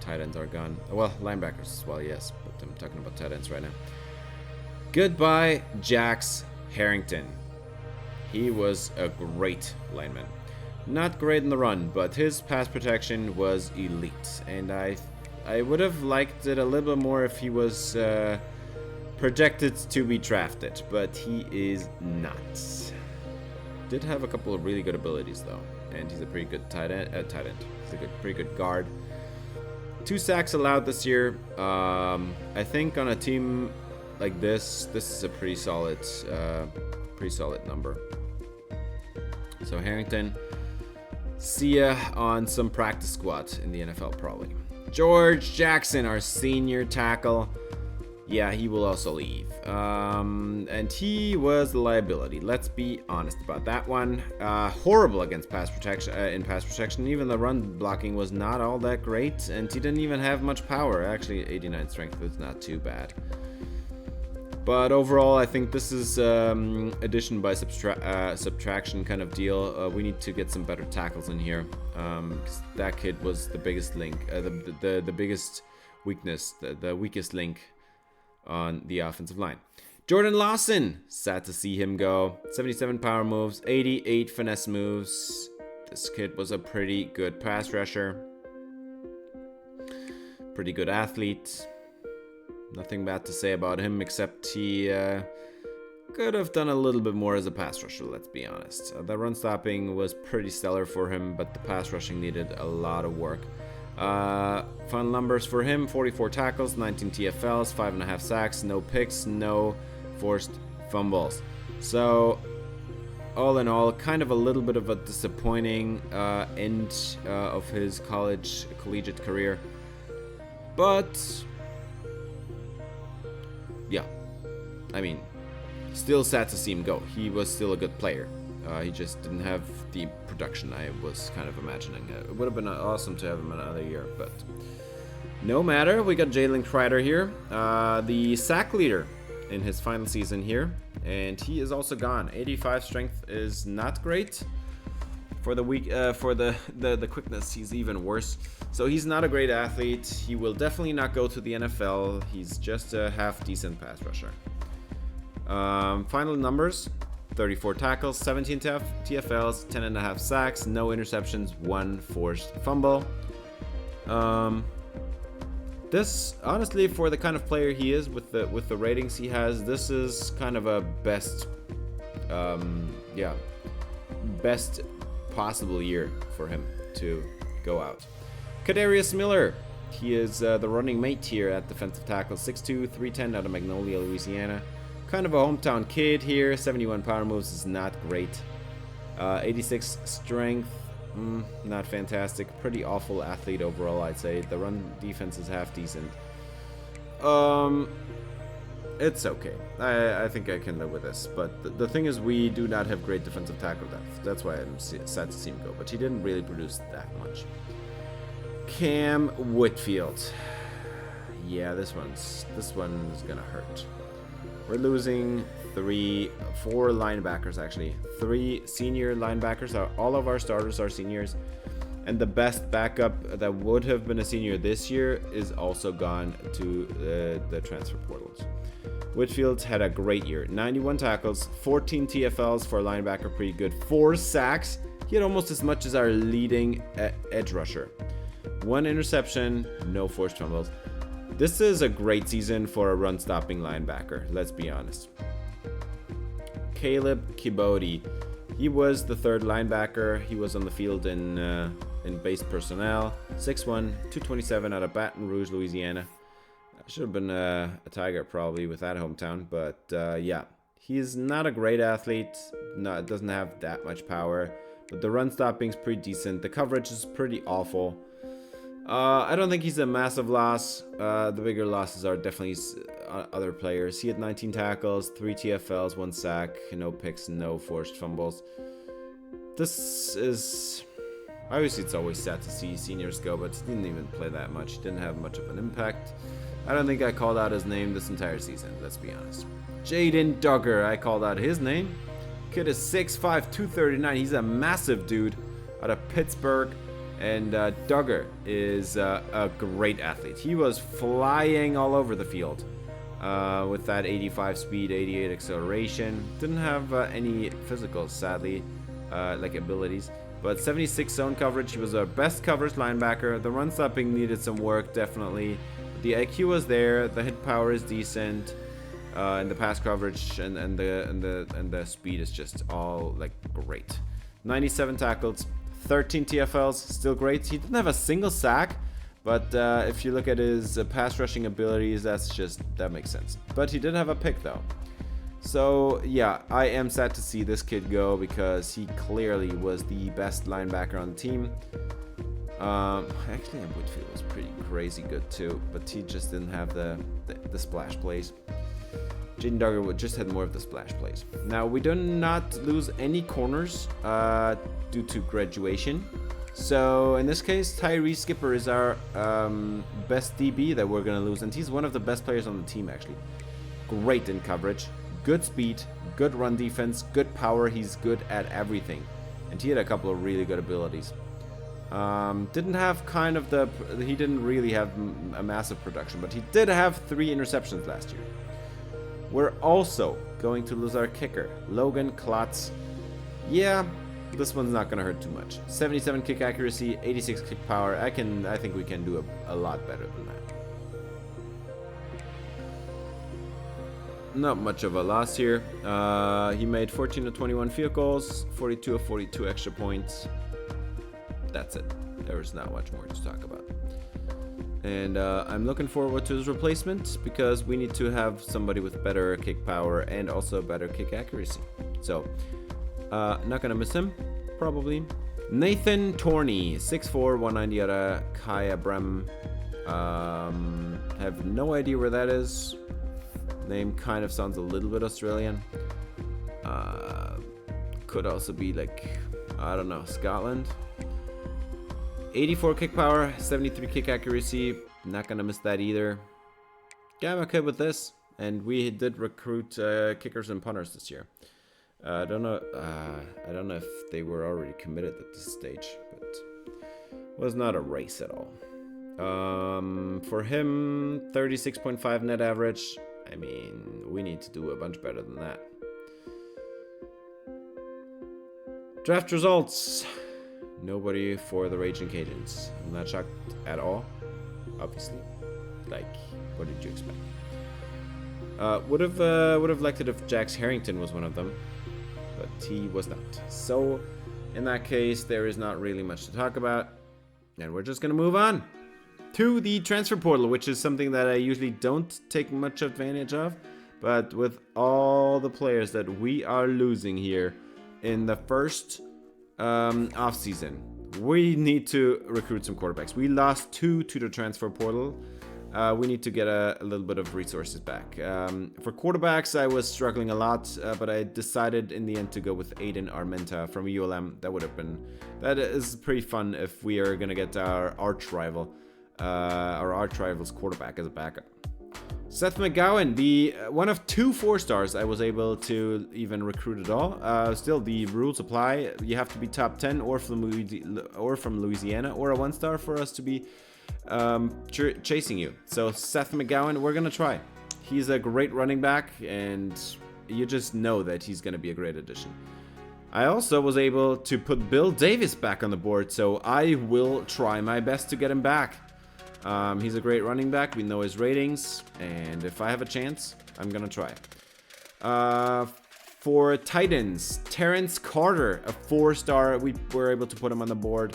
Tight ends are gone. Well, linebackers as well, yes. But I'm talking about tight ends right now. Goodbye, Jax Harrington. He was a great lineman. Not great in the run, but his pass protection was elite. And I would have liked it a little bit more if he was projected to be drafted, but he is not. Did have a couple of really good abilities though, and he's a pretty good tight end. He's a pretty good guard. 2 sacks allowed this year. I think on a team like this is a pretty solid number. So Harrington, see ya on some practice squad in the NFL probably. George Jackson, our senior tackle. Yeah, he will also leave. And he was a liability. Let's be honest about that one. Horrible against pass protection. Even the run blocking was not all that great, and he didn't even have much power. Actually, 89 strength is not too bad. But overall, I think this is addition by subtraction kind of deal. We need to get some better tackles in here. 'Cause that kid was the biggest link, the biggest weakness, the weakest link on the offensive line. Jordan Lawson, sad to see him go. 77 power moves, 88 finesse moves. This kid was a pretty good pass rusher. Pretty good athlete. Nothing bad to say about him, except he could have done a little bit more as a pass rusher, let's be honest. The run stopping was pretty stellar for him, but the pass rushing needed a lot of work. Fun numbers for him: 44 tackles, 19 TFLs, 5.5 sacks, no picks, no forced fumbles. So all in all, kind of a little bit of a disappointing end of his collegiate career. But yeah, I mean, still sad to see him go. He was still a good player. He just didn't have the production I was kind of imagining. It would have been awesome to have him another year, but no matter. We got Jalen Crider here, the sack leader in his final season here, and he is also gone. 85 strength is not great. For the weak, for the quickness, he's even worse. So he's not a great athlete. He will definitely not go to the NFL. He's just a half decent pass rusher. Final numbers: 34 tackles, 17 TFLs, 10.5 sacks, no interceptions, 1 forced fumble. This, honestly, for the kind of player he is, with the ratings he has, this is kind of a best possible year for him to go out. Kadarius Miller, he is the running mate here at defensive tackle, 6'2", 310 out of Magnolia, Louisiana. Kind of a hometown kid here. 71 power moves is not great. 86 strength, not fantastic. Pretty awful athlete overall, I'd say. The run defense is half decent. It's okay. I think I can live with this. But the thing is, we do not have great defensive tackle depth. That's why I'm sad to see him go. But he didn't really produce that much. Cam Whitfield. Yeah, this one is gonna hurt. We're losing 4 linebackers, actually. 3 senior linebackers. All of our starters are seniors. And the best backup that would have been a senior this year is also gone to the transfer portals. Whitfield had a great year. 91 tackles, 14 TFLs for a linebacker, pretty good. 4 sacks. He had almost as much as our leading edge rusher. 1 interception, no forced fumbles. This is a great season for a run-stopping linebacker, let's be honest. Caleb Kibodi. He was the 3rd linebacker. He was on the field in base personnel. 6'1", 227 out of Baton Rouge, Louisiana. Should have been a Tiger probably with that hometown, but yeah. He's not a great athlete. Doesn't have that much power. but the run stopping's pretty decent. The coverage is pretty awful. I don't think he's a massive loss. The bigger losses are definitely other players. He had 19 tackles, 3 TFLs, 1 sack, no picks, no forced fumbles. This is... Obviously, it's always sad to see seniors go, but he didn't even play that much. He didn't have much of an impact. I don't think I called out his name this entire season, let's be honest. Jaden Duggar, I called out his name. Kid is 6'5", 239. He's a massive dude out of Pittsburgh. And Duggar is a great athlete. He was flying all over the field with that 85 speed, 88 acceleration. Didn't have any physicals, sadly, like abilities. But 76 zone coverage. He was our best coverage linebacker. The run stopping needed some work, definitely. The IQ was there. The hit power is decent. And the pass coverage and the speed is just all like great. 97 tackles. 13 TFLs, still great. He didn't have a single sack, but if you look at his pass rushing abilities, that makes sense. But he did have a pick though. So yeah, I am sad to see this kid go because he clearly was the best linebacker on the team. Actually, Whitfield was pretty crazy good too, but he just didn't have the splash plays. Jaden Duggar just had more of the splash plays. Now, we do not lose any corners due to graduation. So, in this case, Tyree Skipper is our best DB that we're going to lose. And he's one of the best players on the team, actually. Great in coverage. Good speed. Good run defense. Good power. He's good at everything. And he had a couple of really good abilities. Didn't have he didn't really have a massive production. But he did have 3 interceptions last year. We're also going to lose our kicker, Logan Klotz. Yeah, this one's not going to hurt too much. 77 kick accuracy, 86 kick power. I think we can do a lot better than that. Not much of a loss here. He made 14 of 21 field goals, 42 of 42 extra points. That's it. There's not much more to talk about. And I'm looking forward to his replacement because we need to have somebody with better kick power and also better kick accuracy. So, not gonna miss him, probably. Nathan Torney, 6'4", 190 out of Kaya Brem. Have no idea where that is. Name kind of sounds a little bit Australian. Could also be like, I don't know, Scotland. 84 kick power, 73 kick accuracy. Not gonna miss that either. Yeah, I'm okay with this. And we did recruit kickers and punters this year. I don't know if they were already committed at this stage, but it was not a race at all. For him, 36.5 net average. I mean, we need to do a bunch better than that. Draft results. Nobody for the Raging Cajuns. I'm not shocked at all, obviously. Like, what did you expect? Would have liked it if Jax Harrington was one of them, but he was not. So, in that case, there is not really much to talk about, and we're just gonna move on to the transfer portal, which is something that I usually don't take much advantage of, but with all the players that we are losing here in the first off season, we need to recruit some quarterbacks. We lost 2 to the transfer portal. We need to get a little bit of resources back. For quarterbacks, I was struggling a lot, but I decided in the end to go with Aiden Armenta from ULM. That is pretty fun if we are gonna get our arch rival's quarterback as a backup. Seth McGowan, the one of 2 4-stars I was able to even recruit at all. Still, the rules apply. You have to be top 10 or from Louisiana or a 1-star for us to be chasing you. So Seth McGowan, we're gonna try. He's a great running back, and you just know that he's gonna be a great addition. I also was able to put Bill Davis back on the board, so I will try my best to get him back. He's a great running back. We know his ratings, and if I have a chance, I'm gonna try. For Titans, Terrence Carter, a 4-star. We were able to put him on the board.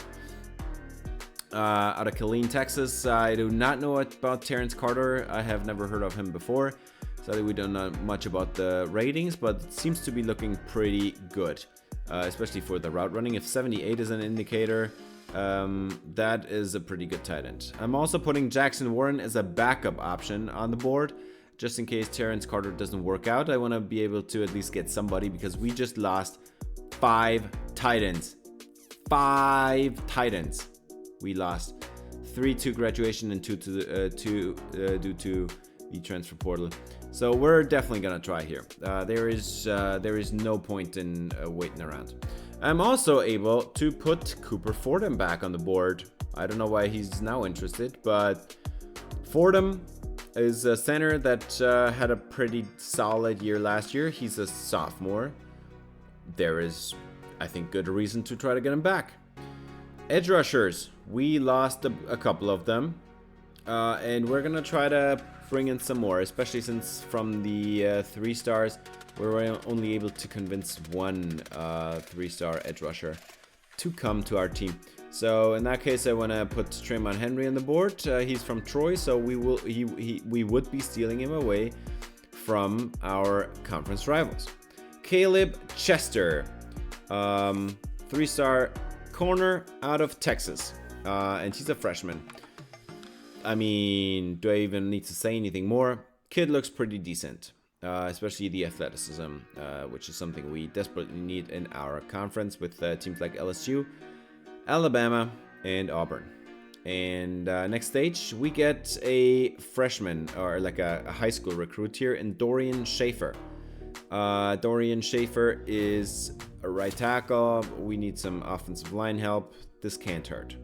Out of Killeen, Texas. I do not know about Terrence Carter. I have never heard of him before. Sadly, we don't know much about the ratings, but it seems to be looking pretty good. especially for the route running. If 78 is an indicator, that is a pretty good tight end. I'm also putting Jackson Warren as a backup option on the board, just in case Terrence Carter doesn't work out. I want to be able to at least get somebody, because we just lost 5 tight ends. 5 tight ends. We lost 3 to graduation and 2 due to the transfer portal. So we're definitely gonna try here. There is no point in waiting around. I'm also able to put Cooper Fordham back on the board. I don't know why he's now interested, but Fordham is a center that had a pretty solid year last year. He's a sophomore. There is, I think, good reason to try to get him back. Edge rushers, we lost a couple of them, and we're gonna try to bring in some more, especially since from the 3 stars we're only able to convince one 3-star edge rusher to come to our team. So in that case, I want to put Tremon Henry on the board. He's from Troy, so we would be stealing him away from our conference rivals. Caleb Chester, 3-star corner out of Texas, and he's a freshman. I mean, do I even need to say anything more? Kid looks pretty decent, especially the athleticism, which is something we desperately need in our conference with teams like LSU, Alabama, and Auburn. And next stage, we get a freshman, or like a high school recruit here, in Dorian Schaefer. Dorian Schaefer is a right tackle. We need some offensive line help. This can't hurt.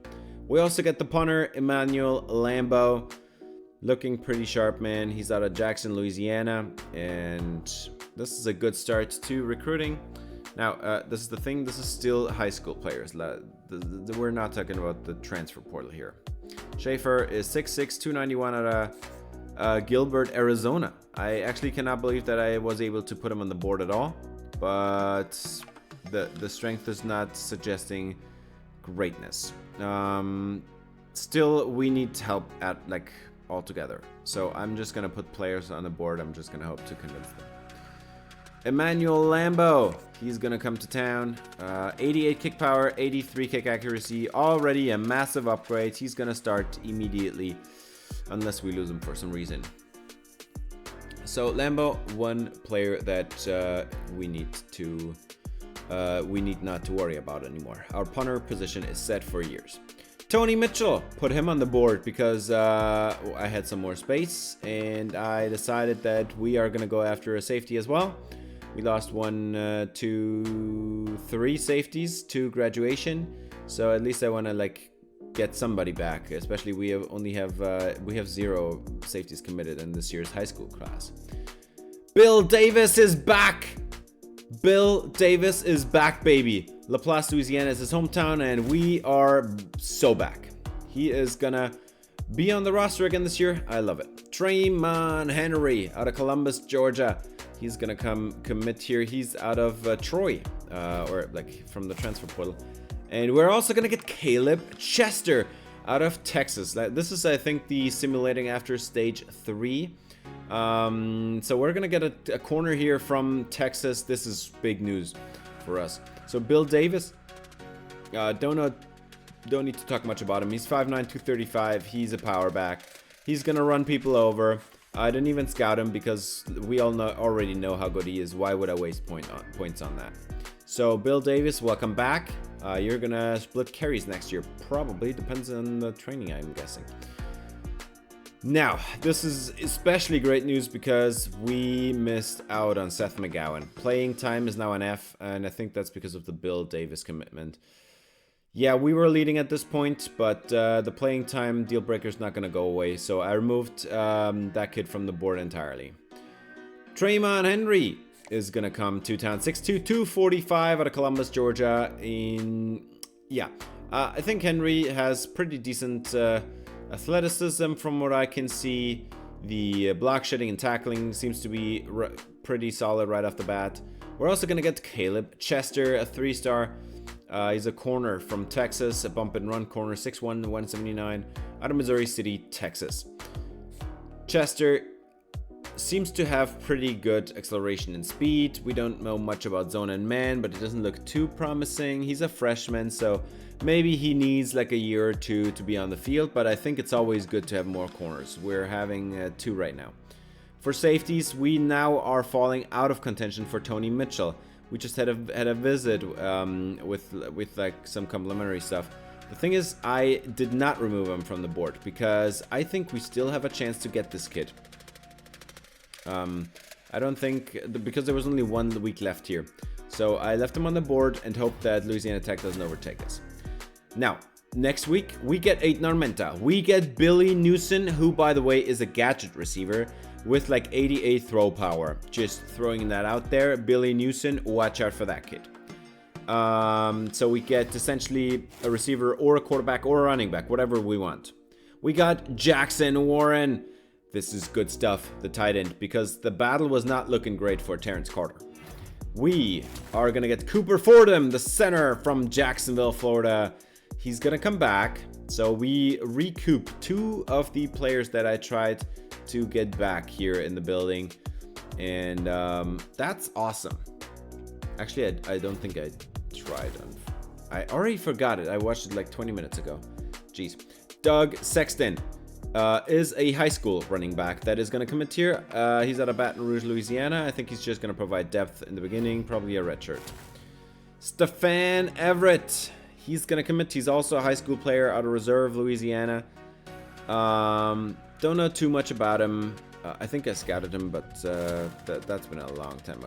We also get the punter, Emmanuel Lambo. Looking pretty sharp, man. He's out of Jackson, Louisiana. And this is a good start to recruiting. Now, this is the thing. This is still high school players. We're not talking about the transfer portal here. Schaefer is 6'6", 291 out of Gilbert, Arizona. I actually cannot believe that I was able to put him on the board at all. But the strength is not suggesting greatness. Still, we need help at altogether. So I'm just gonna put players on the board. I'm just gonna hope to convince them. Emmanuel Lambo, he's gonna come to town. 88 kick power, 83 kick accuracy, already a massive upgrade. He's gonna start immediately, unless we lose him for some reason. So Lambo, one player that we need not to worry about anymore. Our punter position is set for years. Tony Mitchell, put him on the board because I had some more space, and I decided that we are gonna go after a safety as well. We lost 1, 2, 3 safeties to graduation, so at least I want to get somebody back. Especially we have 0 safeties committed in this year's high school class. Bill Davis is back. Bill Davis is back, baby. LaPlace, Louisiana is his hometown, and we are so back. He is gonna be on the roster again this year. I love it. Tremon Henry out of Columbus, Georgia. He's gonna commit here. He's out of Troy, or from the transfer portal. And we're also gonna get Caleb Chester out of Texas. This is, I think, the simulating after stage 3. So we're gonna get a corner here from Texas. This is big news for us. So Bill Davis, don't need to talk much about him. He's 5'9", 235. He's a power back. He's gonna run people over. I didn't even scout him because we all already know how good he is. Why would I waste points on that? So Bill Davis, welcome back. You're gonna split carries next year, probably. Depends on the training, I'm guessing. Now, this is especially great news because we missed out on Seth McGowan. Playing time is now an F, and I think that's because of the Bill Davis commitment. Yeah, we were leading at this point, but the playing time deal breaker is not going to go away, so I removed that kid from the board entirely. Tremon Henry is going to come to town. 6'2", 245 out of Columbus, Georgia. I think Henry has pretty decent athleticism from what I can see. The block shedding and tackling seems to be pretty solid right off the bat. We're also going to get Caleb Chester, a 3-star. He's a corner from Texas, a bump and run corner, 6'1", 179, out of Missouri City, Texas. Chester, seems to have pretty good acceleration and speed. We don't know much about zone and man, but it doesn't look too promising. He's a freshman, so maybe he needs like a year or two to be on the field, but I think it's always good to have more corners. We're having 2 right now. For safeties, we now are falling out of contention for Tony Mitchell. We just had a visit with like some complimentary stuff. The thing is, I did not remove him from the board because I think we still have a chance to get this kid. I don't think, because there was only 1 week left here. So I left him on the board and hope that Louisiana Tech doesn't overtake us. Now, next week, we get Aiden Armenta. We get Billy Newson, who, by the way, is a gadget receiver with like 88 throw power. Just throwing that out there. Billy Newson, watch out for that kid. So we get essentially a receiver or a quarterback or a running back, whatever we want. We got Jackson Warren. This is good stuff, the tight end, because the battle was not looking great for Terrence Carter. We are going to get Cooper Fordham, the center from Jacksonville, Florida. He's going to come back. So we recoup 2 of the players that I tried to get back here in the building. And that's awesome. Actually, I don't think I tried. I already forgot it. I watched it like 20 minutes ago. Jeez. Doug Sexton is a high school running back that is going to commit here. He's out of Baton Rouge, Louisiana. I think he's just going to provide depth in the beginning, probably a redshirt. Stefan Everett, he's going to commit. He's also a high school player out of Reserve, Louisiana. Don't know too much about him. I think I scouted him, but that's been a long time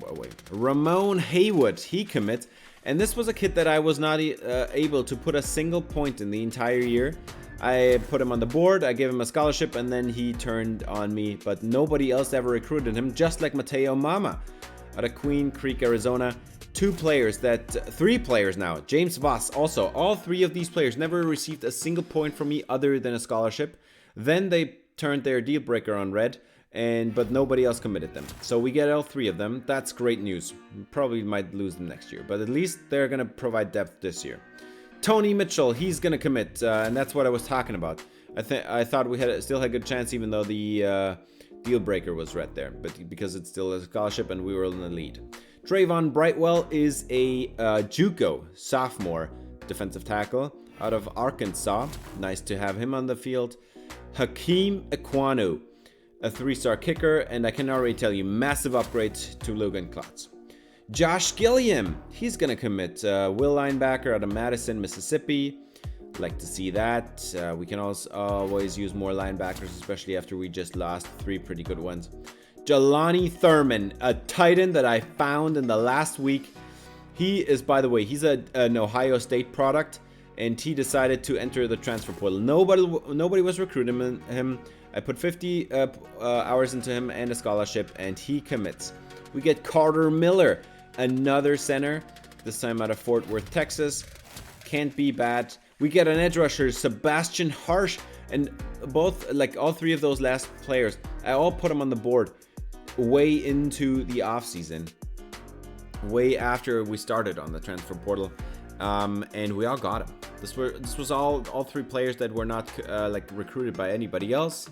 away. Ramon Haywood, he commits. And this was a kid that I was not able to put a single point in the entire year. I put him on the board, I gave him a scholarship, and then he turned on me. But nobody else ever recruited him, just like Mateo Mama out of Queen Creek, Arizona. 3 players now. James Voss also. All 3 of these players never received a single point from me other than a scholarship. Then they turned their deal breaker on red, but nobody else committed them. So we get all 3 of them. That's great news. Probably might lose them next year, but at least they're going to provide depth this year. Tony Mitchell, he's going to commit, and that's what I was talking about. I thought we still had a good chance, even though the deal breaker was red there, but because it's still a scholarship and we were in the lead. Trayvon Brightwell is a JUCO sophomore defensive tackle out of Arkansas. Nice to have him on the field. Hakeem Ekwonu, a 3-star kicker, and I can already tell you, massive upgrade to Logan Klotz. Josh Gilliam, he's going to commit. Will linebacker out of Madison, Mississippi. Like to see that. We can also always use more linebackers, especially after we just lost 3 pretty good ones. Jelani Thurman, a tight end that I found in the last week. He is, by the way, he's an Ohio State product, and he decided to enter the transfer portal. Nobody was recruiting him. I put 50 hours into him and a scholarship, and he commits. We get Carter Miller, another center, this time out of Fort Worth, Texas. Can't be bad. We get an edge rusher, Sebastian Harsh, and both, like all 3 of those last players, I all put them on the board way into the offseason, way after we started on the transfer portal, and we all got them. This was all 3 players that were not like recruited by anybody else.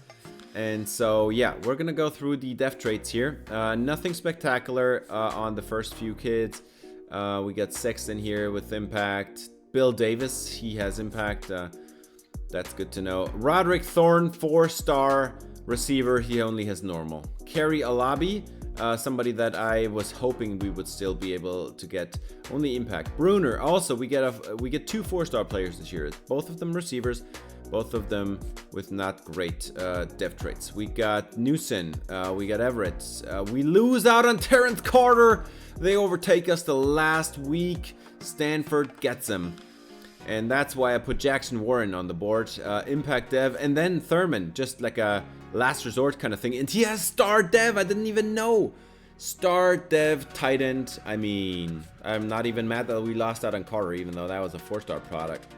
And so, yeah, we're going to go through the depth traits here. Nothing spectacular on the first few kids. We got Sexton here with impact. Bill Davis, he has impact. That's good to know. Roderick Thorne, 4-star receiver. He only has normal. Kerry Alabi, somebody that I was hoping we would still be able to get only impact. Bruner, also, we get 2 4-star players this year. Both of them receivers. Both of them with not great depth traits. We got Newson. We got Everett. We lose out on Terrence Carter. They overtake us the last week. Stanford gets him. And that's why I put Jackson Warren on the board. Impact Dev. And then Thurman. Just like a last resort kind of thing. And he has Star Dev. I didn't even know. Star Dev tight end. I mean, I'm not even mad that we lost out on Carter, even though that was a 4-star product.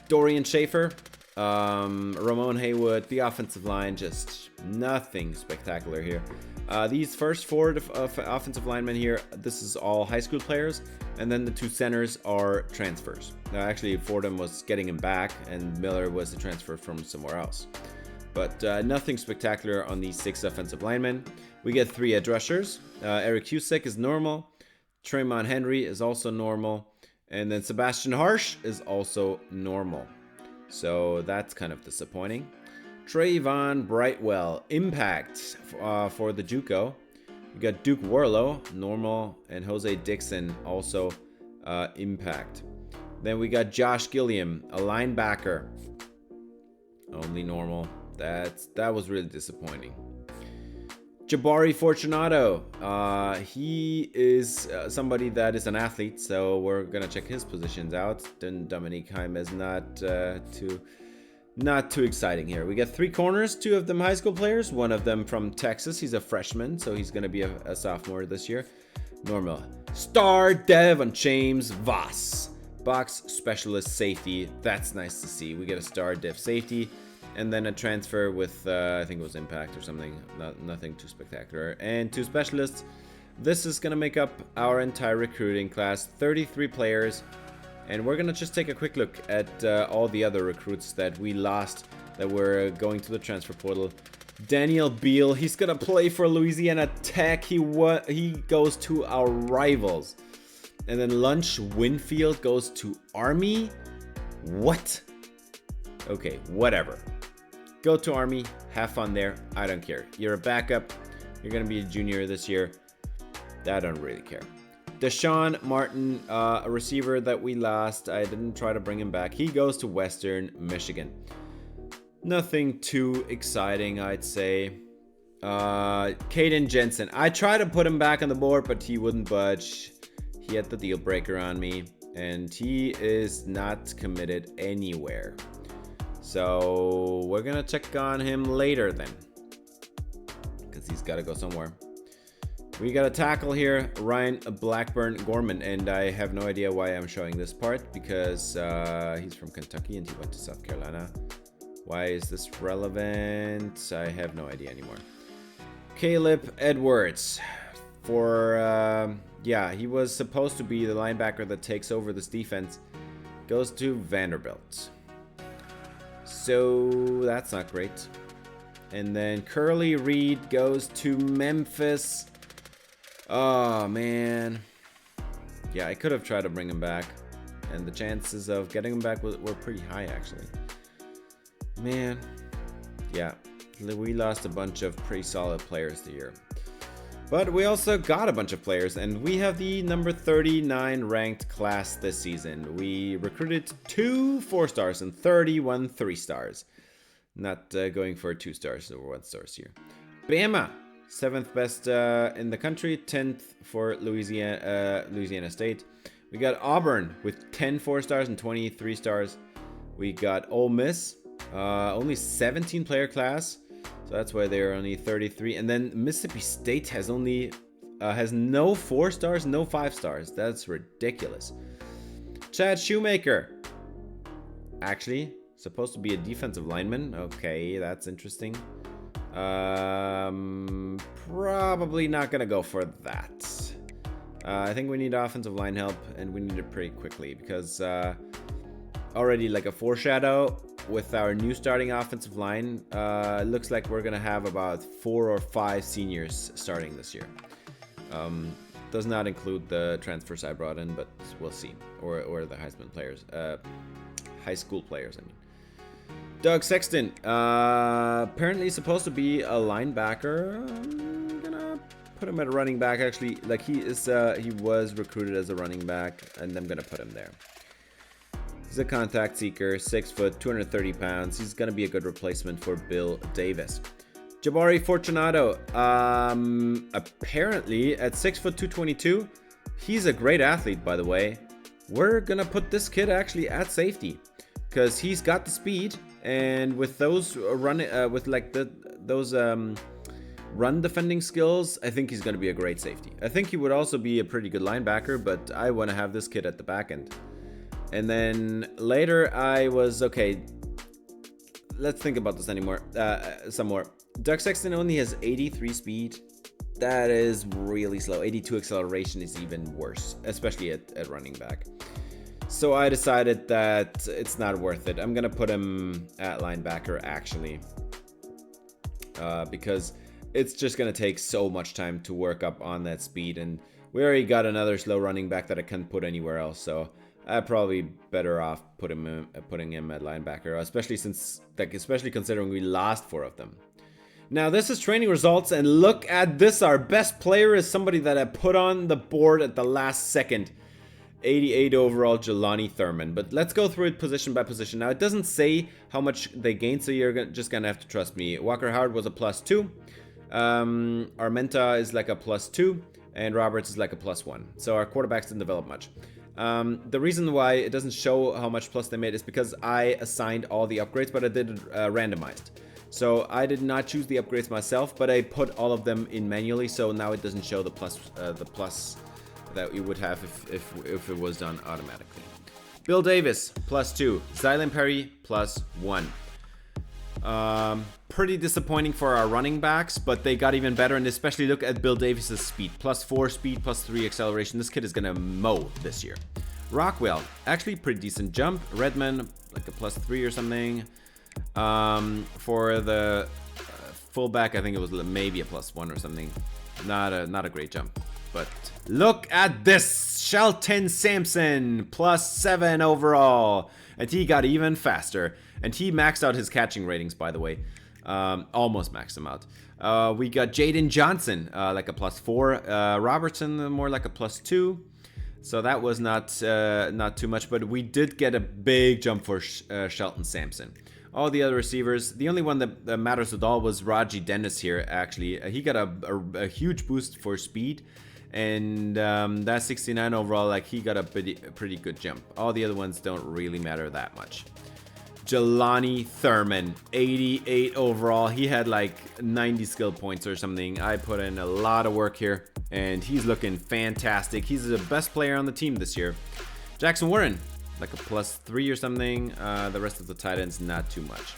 Dorian Schaefer. Ramon Haywood, the offensive line, just nothing spectacular here. These first 4 offensive linemen here, this is all high school players, and then the 2 centers are transfers. Now, actually, Fordham was getting him back, and Miller was a transfer from somewhere else. but nothing spectacular on these 6 offensive linemen. We get 3 edge rushers. Eric Husick is normal. Tremont Henry is also normal. And then Sebastian Harsh is also normal. So that's kind of disappointing. Trayvon Brightwell, impact for the JUCO. We got Duke Warlow, normal, and Jose Dixon, also impact. Then we got Josh Gilliam, a linebacker, only normal. That was really disappointing. Jabari Fortunato, he is somebody that is an athlete, so we're gonna check his positions out. Then Dominique Haim is not too exciting here. We got 3 corners, 2 of them high school players, 1 of them from Texas. He's a freshman, so he's gonna be a sophomore this year. Normal. Star Dev on James Voss, box specialist safety. That's nice to see. We get a star Dev safety. And then a transfer with, I think it was impact or something. Nothing too spectacular. And 2 specialists. This is going to make up our entire recruiting class. 33 players. And we're going to just take a quick look at all the other recruits that we lost that were going to the transfer portal. Daniel Beal, he's going to play for Louisiana Tech. He goes to our rivals. And then Lunch Winfield goes to Army. What? Okay, whatever. Go to Army, have fun there. I don't care. You're a backup. You're going to be a junior this year. I don't really care. Deshaun Martin, a receiver that we lost. I didn't try to bring him back. He goes to Western Michigan. Nothing too exciting, I'd say. Caden Jensen. I tried to put him back on the board, but he wouldn't budge. He had the deal breaker on me, and he is not committed anywhere. So we're gonna check on him later then, because he's got to go somewhere. We got a tackle here, Ryan Blackburn Gorman, and I have no idea why I'm showing this part, because he's from Kentucky and he went to South Carolina. Why is this relevant? I have no idea anymore. Caleb Edwards, for he was supposed to be the linebacker that takes over this defense, goes to Vanderbilt. So that's not great. And then Curly Reed goes to Memphis. Oh, man. Yeah, I could have tried to bring him back. And the chances of getting him back were pretty high, actually. Man. Yeah, we lost a bunch of pretty solid players this year. But we also got a bunch of players, and we have the number 39 ranked class this season. We recruited 2 4-stars and 31 3-stars. Not going for 2 stars or 1 stars here. Bama, 7th best in the country, 10th for Louisiana State. We got Auburn with 10 4-stars and 23 stars. We got Ole Miss, only 17 player class. So that's why they're only 33. And then Mississippi State has only has no 4-stars, no 5-stars. That's ridiculous. Chad Shoemaker, actually supposed to be a defensive lineman. Okay, that's interesting. Probably not gonna go for that. I think we need offensive line help, and we need it pretty quickly, because already like a foreshadow with our new starting offensive line, it looks like we're gonna have about 4 or 5 seniors starting this year. Does not include the transfers I brought in, but we'll see. Or the Heisman players, high school players, I mean. Doug Sexton, apparently supposed to be a linebacker. I'm gonna put him at a running back, actually. Like he was recruited as a running back, and I'm gonna put him there. He's a contact seeker, 6 foot, 230 pounds. He's going to be a good replacement for Bill Davis. Jabari Fortunato, apparently at 6 foot, 222, he's a great athlete, by the way. We're going to put this kid actually at safety, because he's got the speed, and with those run defending skills, I think he's going to be a great safety. I think he would also be a pretty good linebacker, but I want to have this kid at the back end. And then later I was, okay, let's think about this some more. Doug Sexton only has 83 speed. That is really slow. 82 acceleration is even worse, especially at running back. So I decided that it's not worth it. I'm going to put him at linebacker, actually. because it's just going to take so much time to work up on that speed. And we already got another slow running back that I can't put anywhere else. So I'd probably better off putting him at linebacker, especially considering we lost 4 of them. Now this is training results, and look at this. Our best player is somebody that I put on the board at the last second. 88 overall, Jelani Thurman. But let's go through it position by position. Now it doesn't say how much they gained, so you're just gonna have to trust me. Walker Howard was a +2. Armenta is like a +2, and Roberts is like a +1. So our quarterbacks didn't develop much. The reason why it doesn't show how much plus they made is because I assigned all the upgrades, but I did it randomized. So I did not choose the upgrades myself, but I put all of them in manually, so now it doesn't show the plus that you would have if it was done automatically. Bill Davis, +2. Zylan Perry, +1. Pretty disappointing for our running backs, but they got even better, and especially look at Bill Davis's speed. +4 speed, +3 acceleration. This kid is gonna mow this year. Rockwell, actually pretty decent jump. Redman, like a +3 or something. For the fullback, I think it was maybe a +1 or something. Not a great jump. But look at this, Shelton Sampson, +7 overall. And he got even faster. And he maxed out his catching ratings, by the way. Almost maxed them out. We got Jaden Johnson, like a +4. Robertson, more like a +2. So that was not too much. But we did get a big jump for Shelton Sampson. All the other receivers, the only one that matters at all was Raji Dennis here, actually. He got a huge boost for speed. And that 69 overall, like, he got a pretty good jump. All the other ones don't really matter that much. Jelani Thurman, 88 overall. He had like 90 skill points or something. I put in a lot of work here, and he's looking fantastic. He's the best player on the team this year. Jackson Warren, like a +3 or something. The rest of the tight ends, not too much.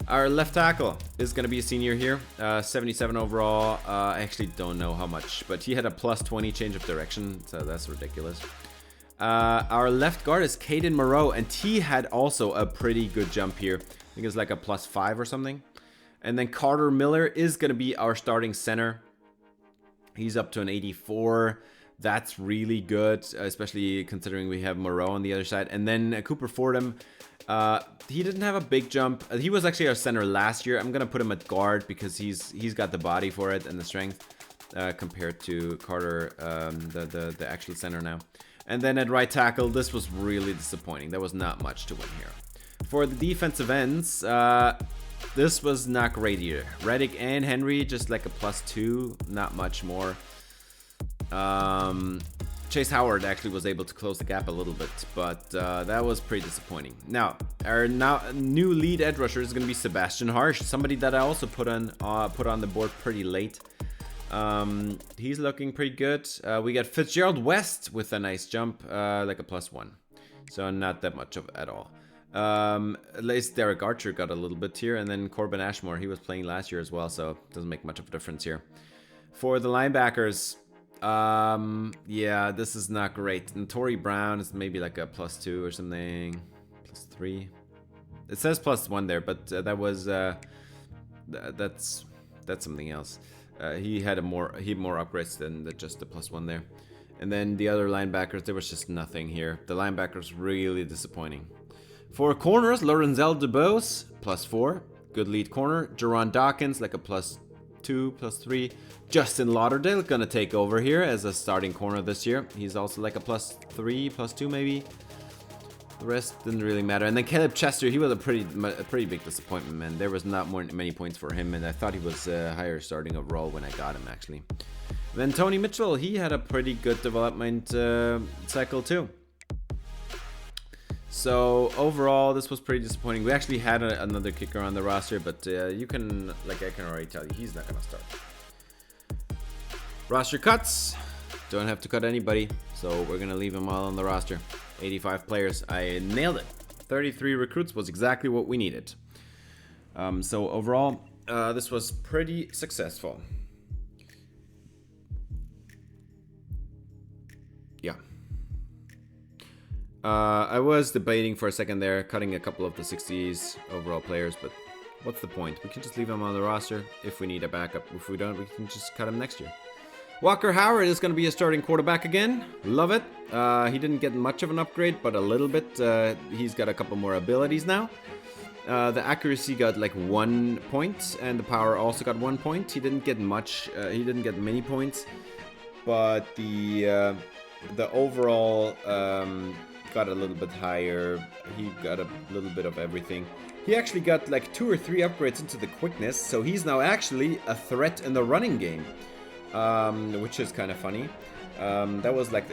Our left tackle is going to be a senior here, 77 overall. I actually don't know how much, but he had a +20 change of direction, so that's ridiculous. Our left guard is Caden Moreau, and he had also a pretty good jump here. I think it's like a +5 or something. And then Carter Miller is going to be our starting center. He's up to an 84. That's really good, especially considering we have Moreau on the other side. And then Cooper Fordham, he didn't have a big jump. He was actually our center last year. I'm going to put him at guard because he's got the body for it and the strength compared to Carter, the actual center now. And then at right tackle, this was really disappointing. There was not much to win here. For the defensive ends, this was not great either. Reddick and Henry, just like a +2, not much more. Chase Howard actually was able to close the gap a little bit, but that was pretty disappointing. Now, our new lead edge rusher is going to be Sebastian Harsh, somebody that I also put on the board pretty late. He's looking pretty good. We got Fitzgerald West with a nice jump, like a +1, so not that much of at all. At least Derek Archer got a little bit here, and then Corbin Ashmore, he was playing last year as well, so it doesn't make much of a difference here. For the linebackers, yeah, this is not great. And Torrey Brown is maybe like a +2 or something, +3. It says +1 there, but that was that's something else. He had more upgrades than just the +1 there. And then the other linebackers, there was just nothing here. The linebackers really disappointing. For corners, Lorenzel DeBose, +4, good lead corner. Jerron Dawkins, like a +2, +3. Justin Lauderdale gonna take over here as a starting corner this year. He's also like a +3, +2 maybe. The rest didn't really matter. And then Caleb Chester, he was a pretty big disappointment, man. There was not many points for him, and I thought he was higher starting overall when I got him, actually. Then Tony Mitchell, he had a pretty good development cycle too. So overall, this was pretty disappointing. We actually had another kicker on the roster, but you can, like, I can already tell you, he's not gonna start. Roster cuts. Don't have to cut anybody, so we're gonna leave them all on the roster. 85 players. I nailed it. 33 recruits was exactly what we needed. So overall, this was pretty successful. Yeah. I was debating for a second there, cutting a couple of the 60s overall players, but What's the point? We can just leave him on the roster if we need a backup. If we don't, we can just cut him next year. Walker Howard is going to be a starting quarterback again. Love it. He didn't get much of an upgrade, but a little bit. He's got a couple more abilities now. The accuracy got like 1 point, and the power also got 1 point. He didn't get much. He didn't get many points, but the overall got a little bit higher. He got a little bit of everything. He actually got like 2 or 3 upgrades into the quickness, so he's now actually a threat in the running game, which is kind of funny. That was like,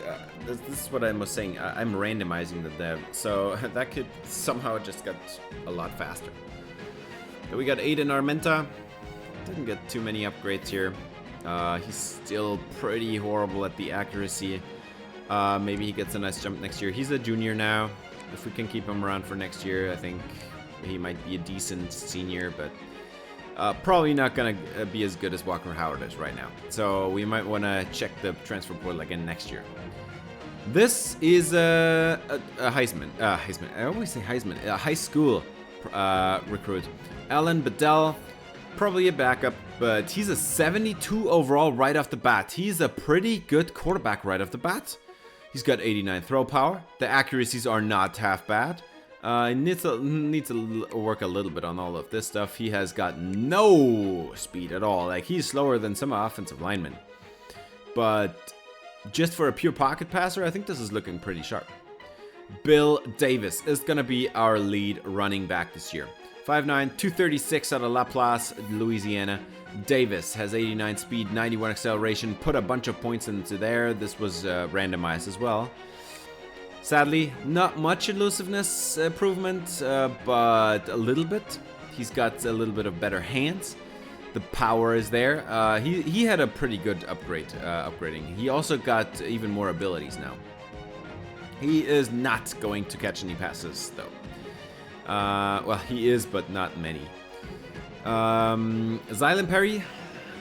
this is what I was saying, I'm randomizing the dev, so that kid somehow just got a lot faster. But we got Aiden Armenta, didn't get too many upgrades here. He's still pretty horrible at the accuracy. Maybe he gets a nice jump next year. He's a junior now. If we can keep him around for next year, I think he might be a decent senior, but probably not going to be as good as Walker Howard is right now. So we might want to check the transfer portal again next year. This is a Heisman. I always say Heisman. A high school recruit. Alan Bedell, probably a backup, but he's a 72 overall right off the bat. He's a pretty good quarterback right off the bat. He's got 89 throw power. The accuracies are not half bad. Needs to work a little bit on all of this stuff. He has got no speed at all. Like, he's slower than some offensive linemen. But just for a pure pocket passer, I think this is looking pretty sharp. Bill Davis is going to be our lead running back this year. 5'9", 236 out of Laplace, Louisiana. Davis has 89 speed, 91 acceleration, put a bunch of points into there. This was randomized as well. Sadly, not much elusiveness improvement, but a little bit. He's got a little bit of better hands. The power is there. He had a pretty good upgrading. He also got even more abilities now. He is not going to catch any passes, though. Well, he is, but not many. Xylan Perry,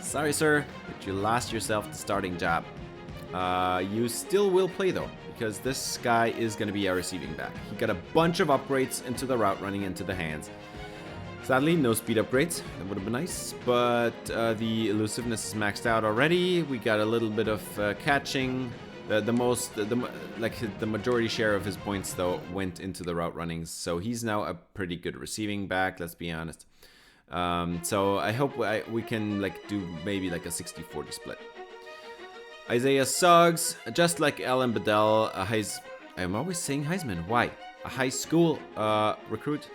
sorry, sir, but you lost yourself the starting job. You still will play, though, because this guy is going to be our receiving back. He got a bunch of upgrades into the route running, into the hands. Sadly, no speed upgrades. That would have been nice, but the elusiveness is maxed out already. We got a little bit of catching. The majority share of his points, though, went into the route runnings, so he's now a pretty good receiving back, let's be honest. So I hope we can do maybe like a 60-40 split. Isaiah Suggs, just like Alan Bedell, I'm always saying Heisman. Why? A high school recruit.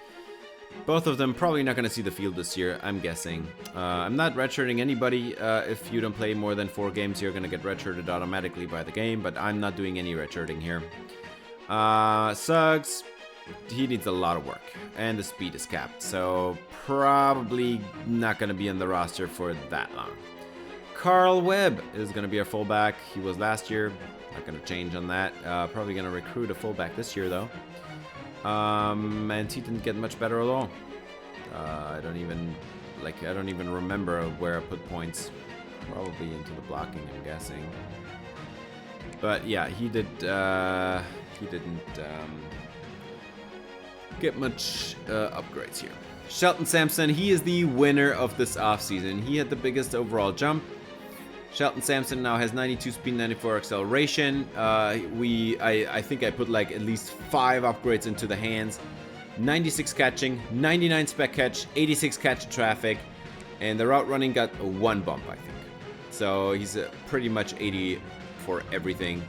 Both of them probably not going to see the field this year, I'm guessing. I'm not redshirting anybody. If you don't play more than 4 games, you're going to get redshirted automatically by the game, but I'm not doing any redshirting here. Suggs, he needs a lot of work, and the speed is capped, so probably not going to be on the roster for that long. Carl Webb is going to be our fullback. He was last year. Not going to change on that. Probably going to recruit a fullback this year, though. And he didn't get much better at all. I don't even remember where I put points. Probably into the blocking, I'm guessing. But yeah, he didn't get much upgrades here. Shelton Sampson, he is the winner of this offseason. He had the biggest overall jump. Shelton Sampson now has 92 speed, 94 acceleration. I think I put at least 5 upgrades into the hands. 96 catching, 99 spec catch, 86 catch in traffic, and the route running got 1 bump, I think. So he's pretty much 80 for everything.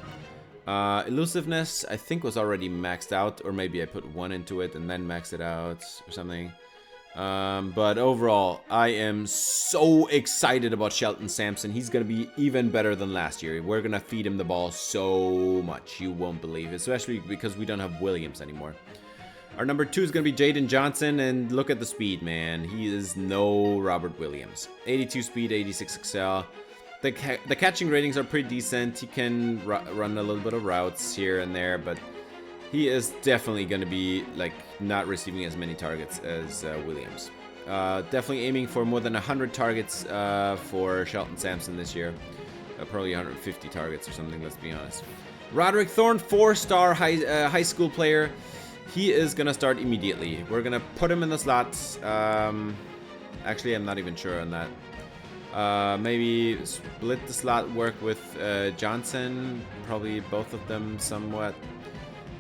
Elusiveness, I think, was already maxed out, or maybe I put 1 into it and then maxed it out or something. But overall, I am so excited about Shelton Sampson. He's going to be even better than last year. We're going to feed him the ball so much, you won't believe, especially because we don't have Williams anymore. Our number 2 is going to be Jaden Johnson, and look at the speed, man. He is no Robert Williams. 82 speed, 86 excel. The catching ratings are pretty decent. He can run a little bit of routes here and there, but he is definitely going to be not receiving as many targets as Williams. Definitely aiming for more than 100 targets for Shelton Sampson this year. Probably 150 targets or something, let's be honest. Roderick Thorne, 4-star high school player. He is going to start immediately. We're going to put him in the slots. Actually, I'm not even sure on that. Maybe split the slot work with Johnson. Probably both of them somewhat.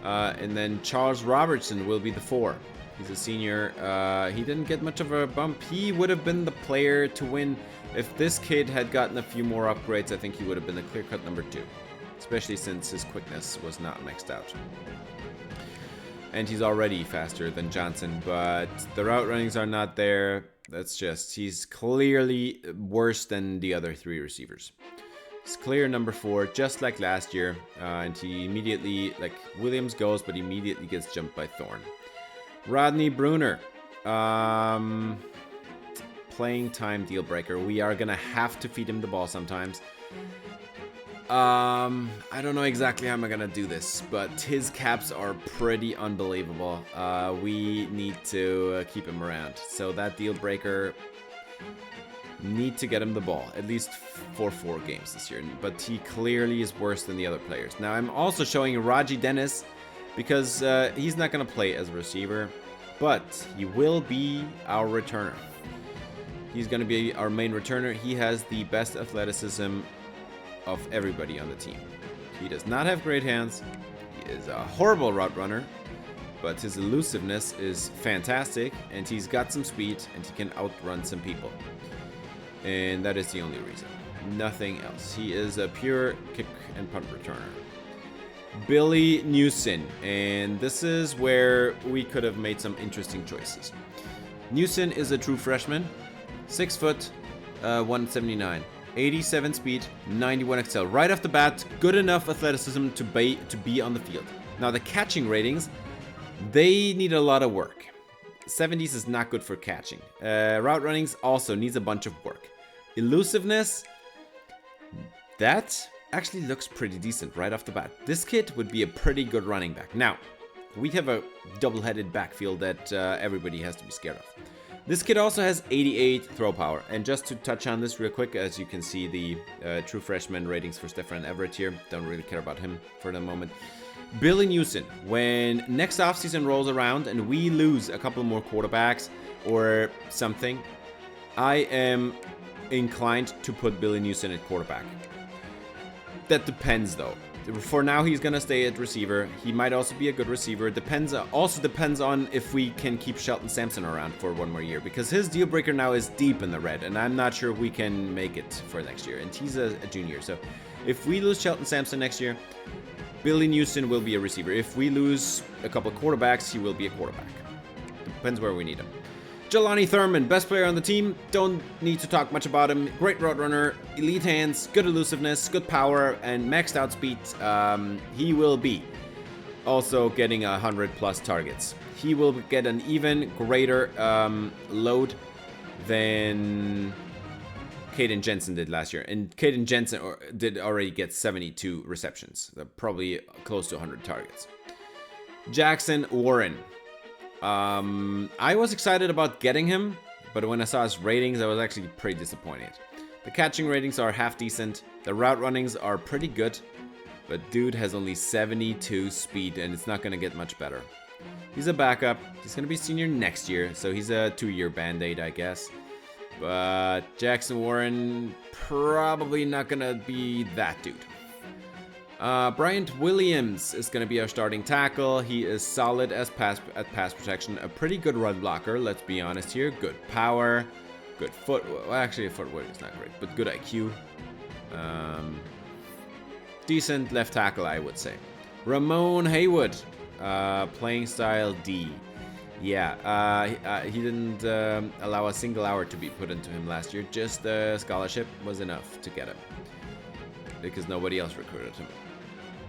And then Charles Robertson will be the 4. He's a senior. He didn't get much of a bump. He would have been the player to win. If this kid had gotten a few more upgrades, I think he would have been the clear-cut number 2. Especially since his quickness was not maxed out. And he's already faster than Johnson, but the route runnings are not there. That's just, he's clearly worse than the other 3 receivers. He's clear number 4, just like last year. And he immediately, like Williams goes, but immediately gets jumped by Thorne. Rodney Bruner. Playing time deal breaker. We are going to have to feed him the ball sometimes. I don't know exactly how I'm gonna do this, but his caps are pretty unbelievable. We need to keep him around. So that deal breaker, need to get him the ball, at least for 4 games this year. But he clearly is worse than the other players. Now I'm also showing Raji Dennis because he's not gonna play as a receiver, but he will be our returner. He's gonna be our main returner. He has the best athleticism of everybody on the team. He does not have great hands. He is a horrible route runner, but his elusiveness is fantastic, and he's got some speed, and he can outrun some people. And that is the only reason. Nothing else. He is a pure kick and punt returner. Billy Newson, and this is where we could have made some interesting choices. Newson is a true freshman, 6 foot, 179. 87 speed, 91 XL. Right off the bat, good enough athleticism to be on the field. Now the catching ratings, they need a lot of work. 70s is not good for catching. Route runnings also needs a bunch of work. Elusiveness, that actually looks pretty decent right off the bat. This kid would be a pretty good running back. Now, we have a double-headed backfield that everybody has to be scared of. This kid also has 88 throw power. And just to touch on this real quick, as you can see the true freshman ratings for Stefan Everett here. Don't really care about him for the moment. Billy Newson, when next offseason rolls around and we lose a couple more quarterbacks or something, I am inclined to put Billy Newson at quarterback. That depends though. For now, he's gonna stay at receiver. He might also be a good receiver. It also depends on if we can keep Shelton Sampson around for 1 more year, because his deal breaker now is deep in the red, and I'm not sure we can make it for next year. And he's a junior, so if we lose Shelton Sampson next year, Billy Newson will be a receiver. If we lose a couple of quarterbacks, he will be a quarterback. Depends where we need him. Jelani Thurman, best player on the team. Don't need to talk much about him. Great route runner, elite hands, good elusiveness, good power, and maxed out speed. He will be also getting 100+ targets. He will get an even greater load than Caden Jensen did last year. And Caden Jensen did already get 72 receptions. Probably close to 100 targets. Jackson Warren. I was excited about getting him, but when I saw his ratings, I was actually pretty disappointed. The catching ratings are half decent, the route runnings are pretty good, but dude has only 72 speed and it's not gonna get much better. He's a backup, he's gonna be senior next year, so he's a 2-year band-aid, I guess. But Jackson Warren, probably not gonna be that dude. Bryant Williams is going to be our starting tackle. He is solid at pass protection. A pretty good run blocker, let's be honest here. Good power, good foot. Well, actually, footwork is not great, but good IQ. Decent left tackle, I would say. Ramon Haywood, playing style D. Yeah, he didn't allow a single hour to be put into him last year. Just the scholarship was enough to get him, because nobody else recruited him.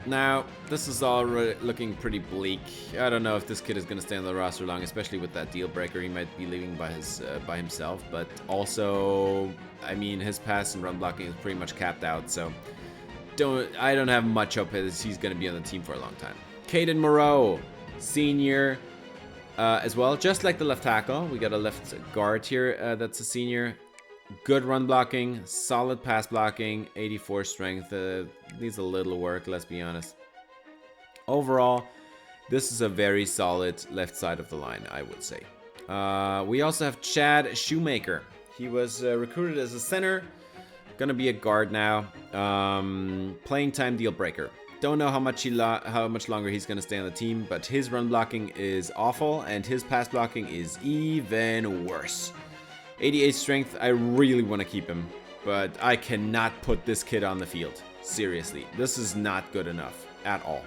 Now, this is all looking pretty bleak. I don't know if this kid is going to stay on the roster long, especially with that deal breaker. He might be leaving by himself, but also, I mean, his pass and run blocking is pretty much capped out, so I don't have much hope as he's going to be on the team for a long time. Caden Moreau, senior as well, just like the left tackle. We got a left guard here that's a senior. Good run blocking, solid pass blocking, 84 strength. Needs a little work, let's be honest. Overall, This is a very solid left side of the line, I would say. We also have Chad Shoemaker. He was recruited as a center. Gonna be a guard now. Playing time deal breaker. Don't know how much longer he's gonna stay on the team, but his run blocking is awful, and his pass blocking is even worse. 88 strength. I really want to keep him, but I cannot put this kid on the field. Seriously, this is not good enough at all.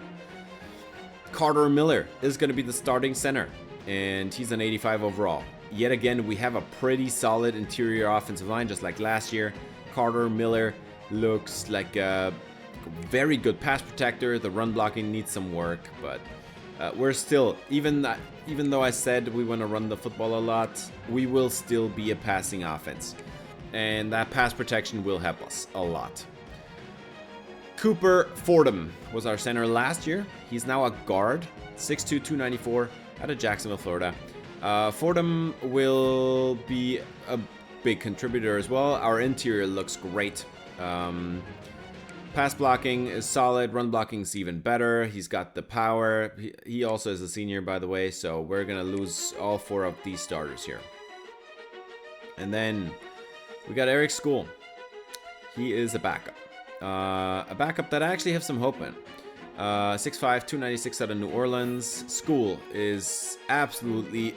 Carter Miller is going to be the starting center, and he's an 85 overall. Yet again, we have a pretty solid interior offensive line, just like last year. Carter Miller looks like a very good pass protector. The run blocking needs some work, but we're still, even though I said we want to run the football a lot, we will still be a passing offense, and that pass protection will help us a lot. Cooper Fordham was our center last year. He's now a guard, 6'2", 294, out of Jacksonville, Florida. Fordham will be a big contributor as well. Our interior looks great. Pass blocking is solid. Run blocking is even better. He's got the power. He also is a senior, by the way, so we're going to lose all 4 of these starters here. And then we got Eric School. He is a backup. A backup that I actually have some hope in. 6'5", 296 out of New Orleans. School is absolutely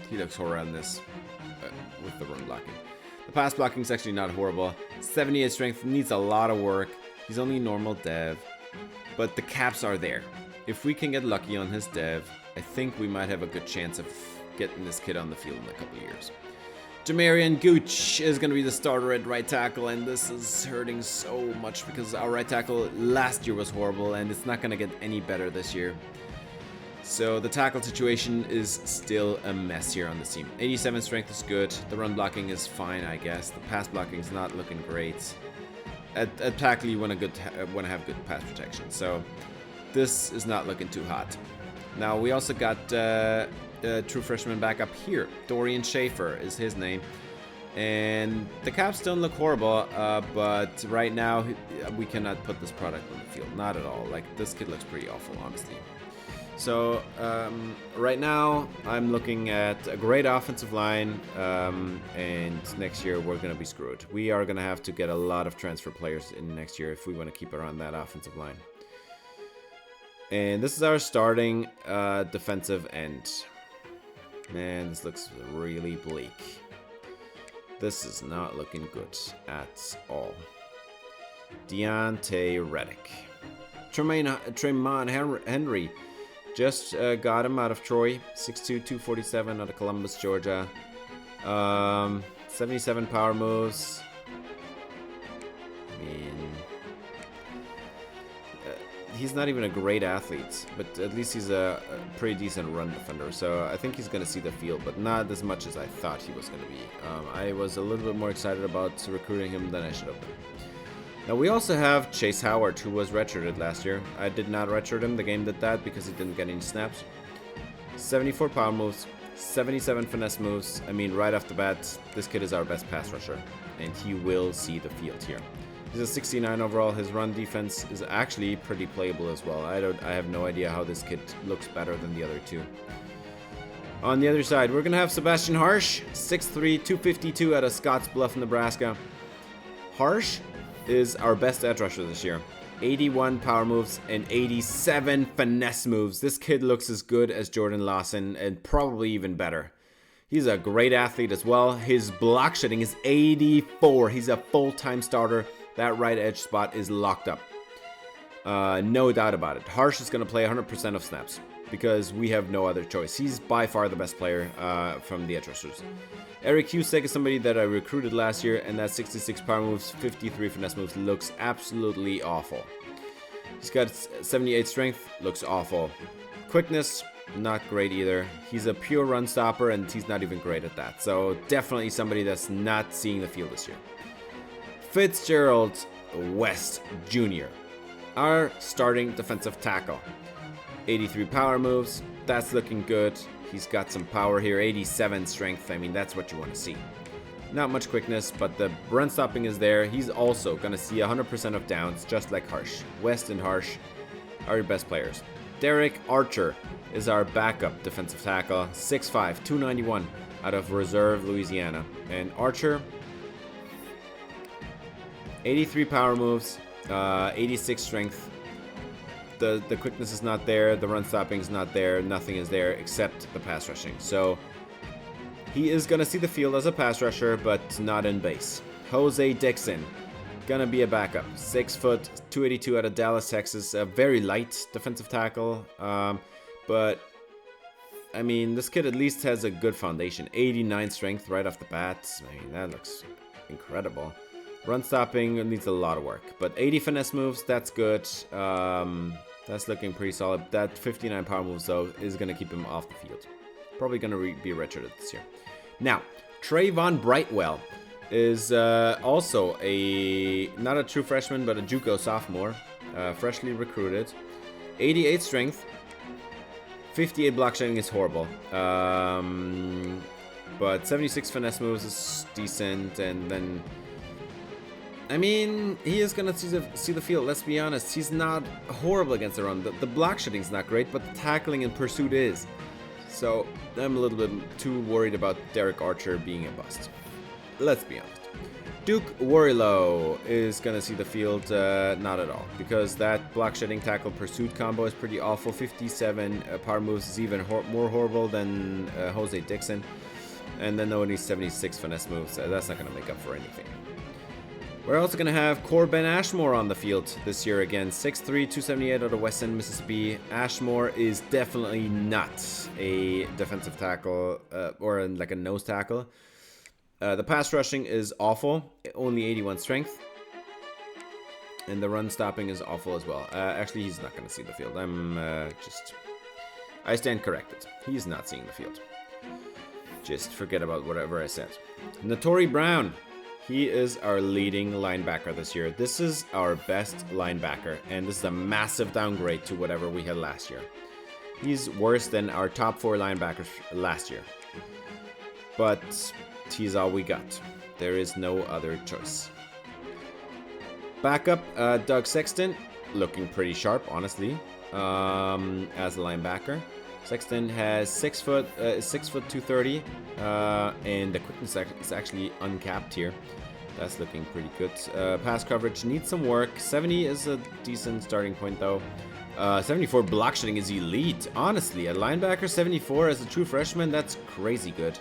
he looks horrendous with the run blocking. The pass blocking is actually not horrible. 78 strength, needs a lot of work. He's only normal dev, but the caps are there. If we can get lucky on his dev, I think we might have a good chance of getting this kid on the field in a couple of years. Jamarian Gooch is going to be the starter at right tackle, and this is hurting so much because our right tackle last year was horrible, and it's not going to get any better this year. So the tackle situation is still a mess here on the team. 87 strength is good. The run blocking is fine, I guess. The pass blocking is not looking great. At tackle, you want to have good pass protection. So this is not looking too hot. Now we also got true freshman back up here. Dorian Schaefer is his name. And the caps don't look horrible, but right now we cannot put this product on the field. Not at all. Like, this kid looks pretty awful, honestly. So right now I'm looking at a great offensive line, and next year we're going to be screwed. We are going to have to get a lot of transfer players in next year if we want to keep around that offensive line. And this is our starting defensive end. Man, this looks really bleak. This is not looking good at all. Deontay Reddick. Tremont Henry. Just got him out of Troy. 6'2", 247 out of Columbus, Georgia. 77 power moves. I mean, he's not even a great athlete, but at least he's a pretty decent run defender. So I think he's going to see the field, but not as much as I thought he was going to be. I was a little bit more excited about recruiting him than I should have been. Now we also have Chase Howard, who was redshirted last year. I did not redshirt him. The game did that because he didn't get any snaps. 74 power moves, 77 finesse moves. I mean, right off the bat, this kid is our best pass rusher, and he will see the field here. He's a 69 overall. His run defense is actually pretty playable as well. I have no idea how this kid looks better than the other two. On the other side, we're gonna have Sebastian Harsh, 6'3", 252 out of Scottsbluff, Nebraska. Harsh is our best edge rusher this year. 81 power moves and 87 finesse moves. This kid looks as good as Jordan Lawson and probably even better. He's a great athlete as well. His block shedding is 84. He's a full-time starter. That right edge spot is locked up. No doubt about it. Harsh is going to play 100% of snaps because we have no other choice. He's by far the best player from the edge rushers. Eric Husek is somebody that I recruited last year, and that 66 power moves, 53 finesse moves looks absolutely awful. He's got 78 strength, looks awful. Quickness, not great either. He's a pure run stopper, and he's not even great at that. So definitely somebody that's not seeing the field this year. Fitzgerald West Jr., our starting defensive tackle. 83 power moves, that's looking good. He's got some power here, 87 strength. I mean, that's what you want to see. Not much quickness, but the run stopping is there. He's also going to see 100% of downs, just like Harsh. West and Harsh, are your best players. Derek Archer is our backup defensive tackle, 6'5", 291 out of Reserve, Louisiana. And Archer, 83 power moves, 86 strength. The quickness is not there, the run stopping is not there, nothing is there except the pass rushing. So he is going to see the field as a pass rusher, but not in base. Jose Dixon, gonna be a backup. 6 foot, 282 out of Dallas, Texas. A very light defensive tackle. But, I mean, this kid at least has a good foundation. 89 strength right off the bat. I mean, that looks incredible. Run stopping needs a lot of work. But 80 finesse moves, that's good. That's looking pretty solid. That 59 power moves, though, is going to keep him off the field. Probably going to be redshirted this year. Now, Trayvon Brightwell is also not a true freshman, but a JUCO sophomore. Freshly recruited. 88 strength. 58 block shedding is horrible. But 76 finesse moves is decent. And then, I mean, he is going to see the field. Let's be honest. He's not horrible against the run. The block shedding is not great, but the tackling and pursuit is. So I'm a little bit too worried about Derek Archer being a bust. Let's be honest. Duke Warrilow is going to see the field, not at all, because that block shedding tackle pursuit combo is pretty awful. 57 power moves is even more horrible than Jose Dixon. And then only 76 finesse moves. That's not going to make up for anything. We're also going to have Corbin Ashmore on the field this year again. 6'3", 278 out of West End, Mississippi. Ashmore is definitely not a defensive tackle or like a nose tackle. The pass rushing is awful, only 81 strength. And the run stopping is awful as well. Actually, he's not going to see the field. I stand corrected. He's not seeing the field. Just forget about whatever I said. Notori Brown. He is our leading linebacker this year. This is our best linebacker, and this is a massive downgrade to whatever we had last year. He's worse than our top 4 linebackers last year. But he's all we got. There is no other choice. Backup, Doug Sexton, looking pretty sharp, honestly, as a linebacker. Sexton has 6 foot 230, and the quickness is actually uncapped here. That's looking pretty good. Pass coverage needs some work. 70 is a decent starting point, though. 74 block shedding is elite. Honestly, a linebacker 74 as a true freshman, that's crazy good.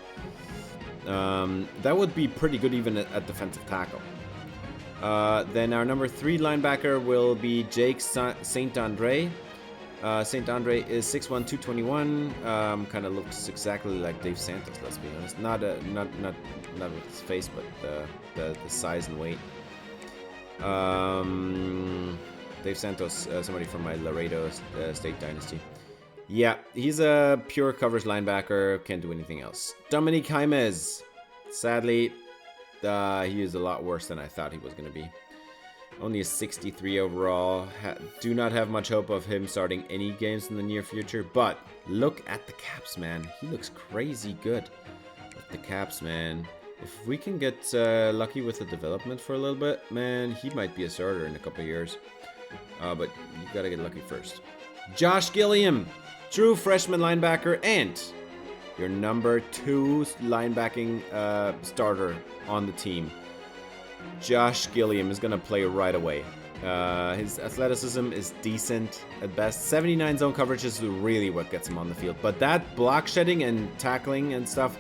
That would be pretty good even at defensive tackle. Then our number 3 linebacker will be Jake St. Andre. St. Andre is 6'1", 221. Kind of looks exactly like Dave Santos, let's be honest. Not with his face, but the size and weight. Dave Santos, somebody from my Laredo State Dynasty. Yeah, he's a pure coverage linebacker. Can't do anything else. Dominique Jaimez. Sadly, he is a lot worse than I thought he was going to be. Only a 63 overall. Do not have much hope of him starting any games in the near future. But look at the caps, man. He looks crazy good with the caps, man. If we can get lucky with the development for a little bit, man, he might be a starter in a couple of years. But you got to get lucky first. Josh Gilliam, true freshman linebacker and your number 2 linebacking starter on the team. Josh Gilliam is going to play right away. His athleticism is decent at best. 79 zone coverage is really what gets him on the field. But that block shedding and tackling and stuff,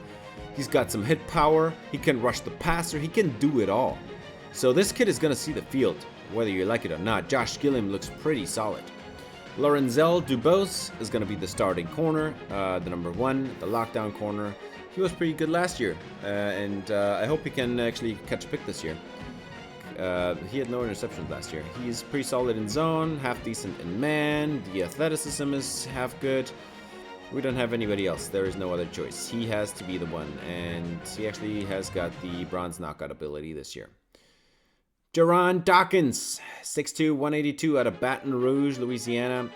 he's got some hit power. He can rush the passer. He can do it all. So this kid is going to see the field, whether you like it or not. Josh Gilliam looks pretty solid. Lorenzel Dubose is going to be the starting corner, the number 1, the lockdown corner. He was pretty good last year, and I hope he can actually catch a pick this year. He had no interceptions last year. He's pretty solid in zone, half decent in man. The athleticism is half good. We don't have anybody else. There is no other choice. He has to be the one, and he actually has got the bronze knockout ability this year. Jaron Dawkins, 6'2", 182 out of Baton Rouge, Louisiana.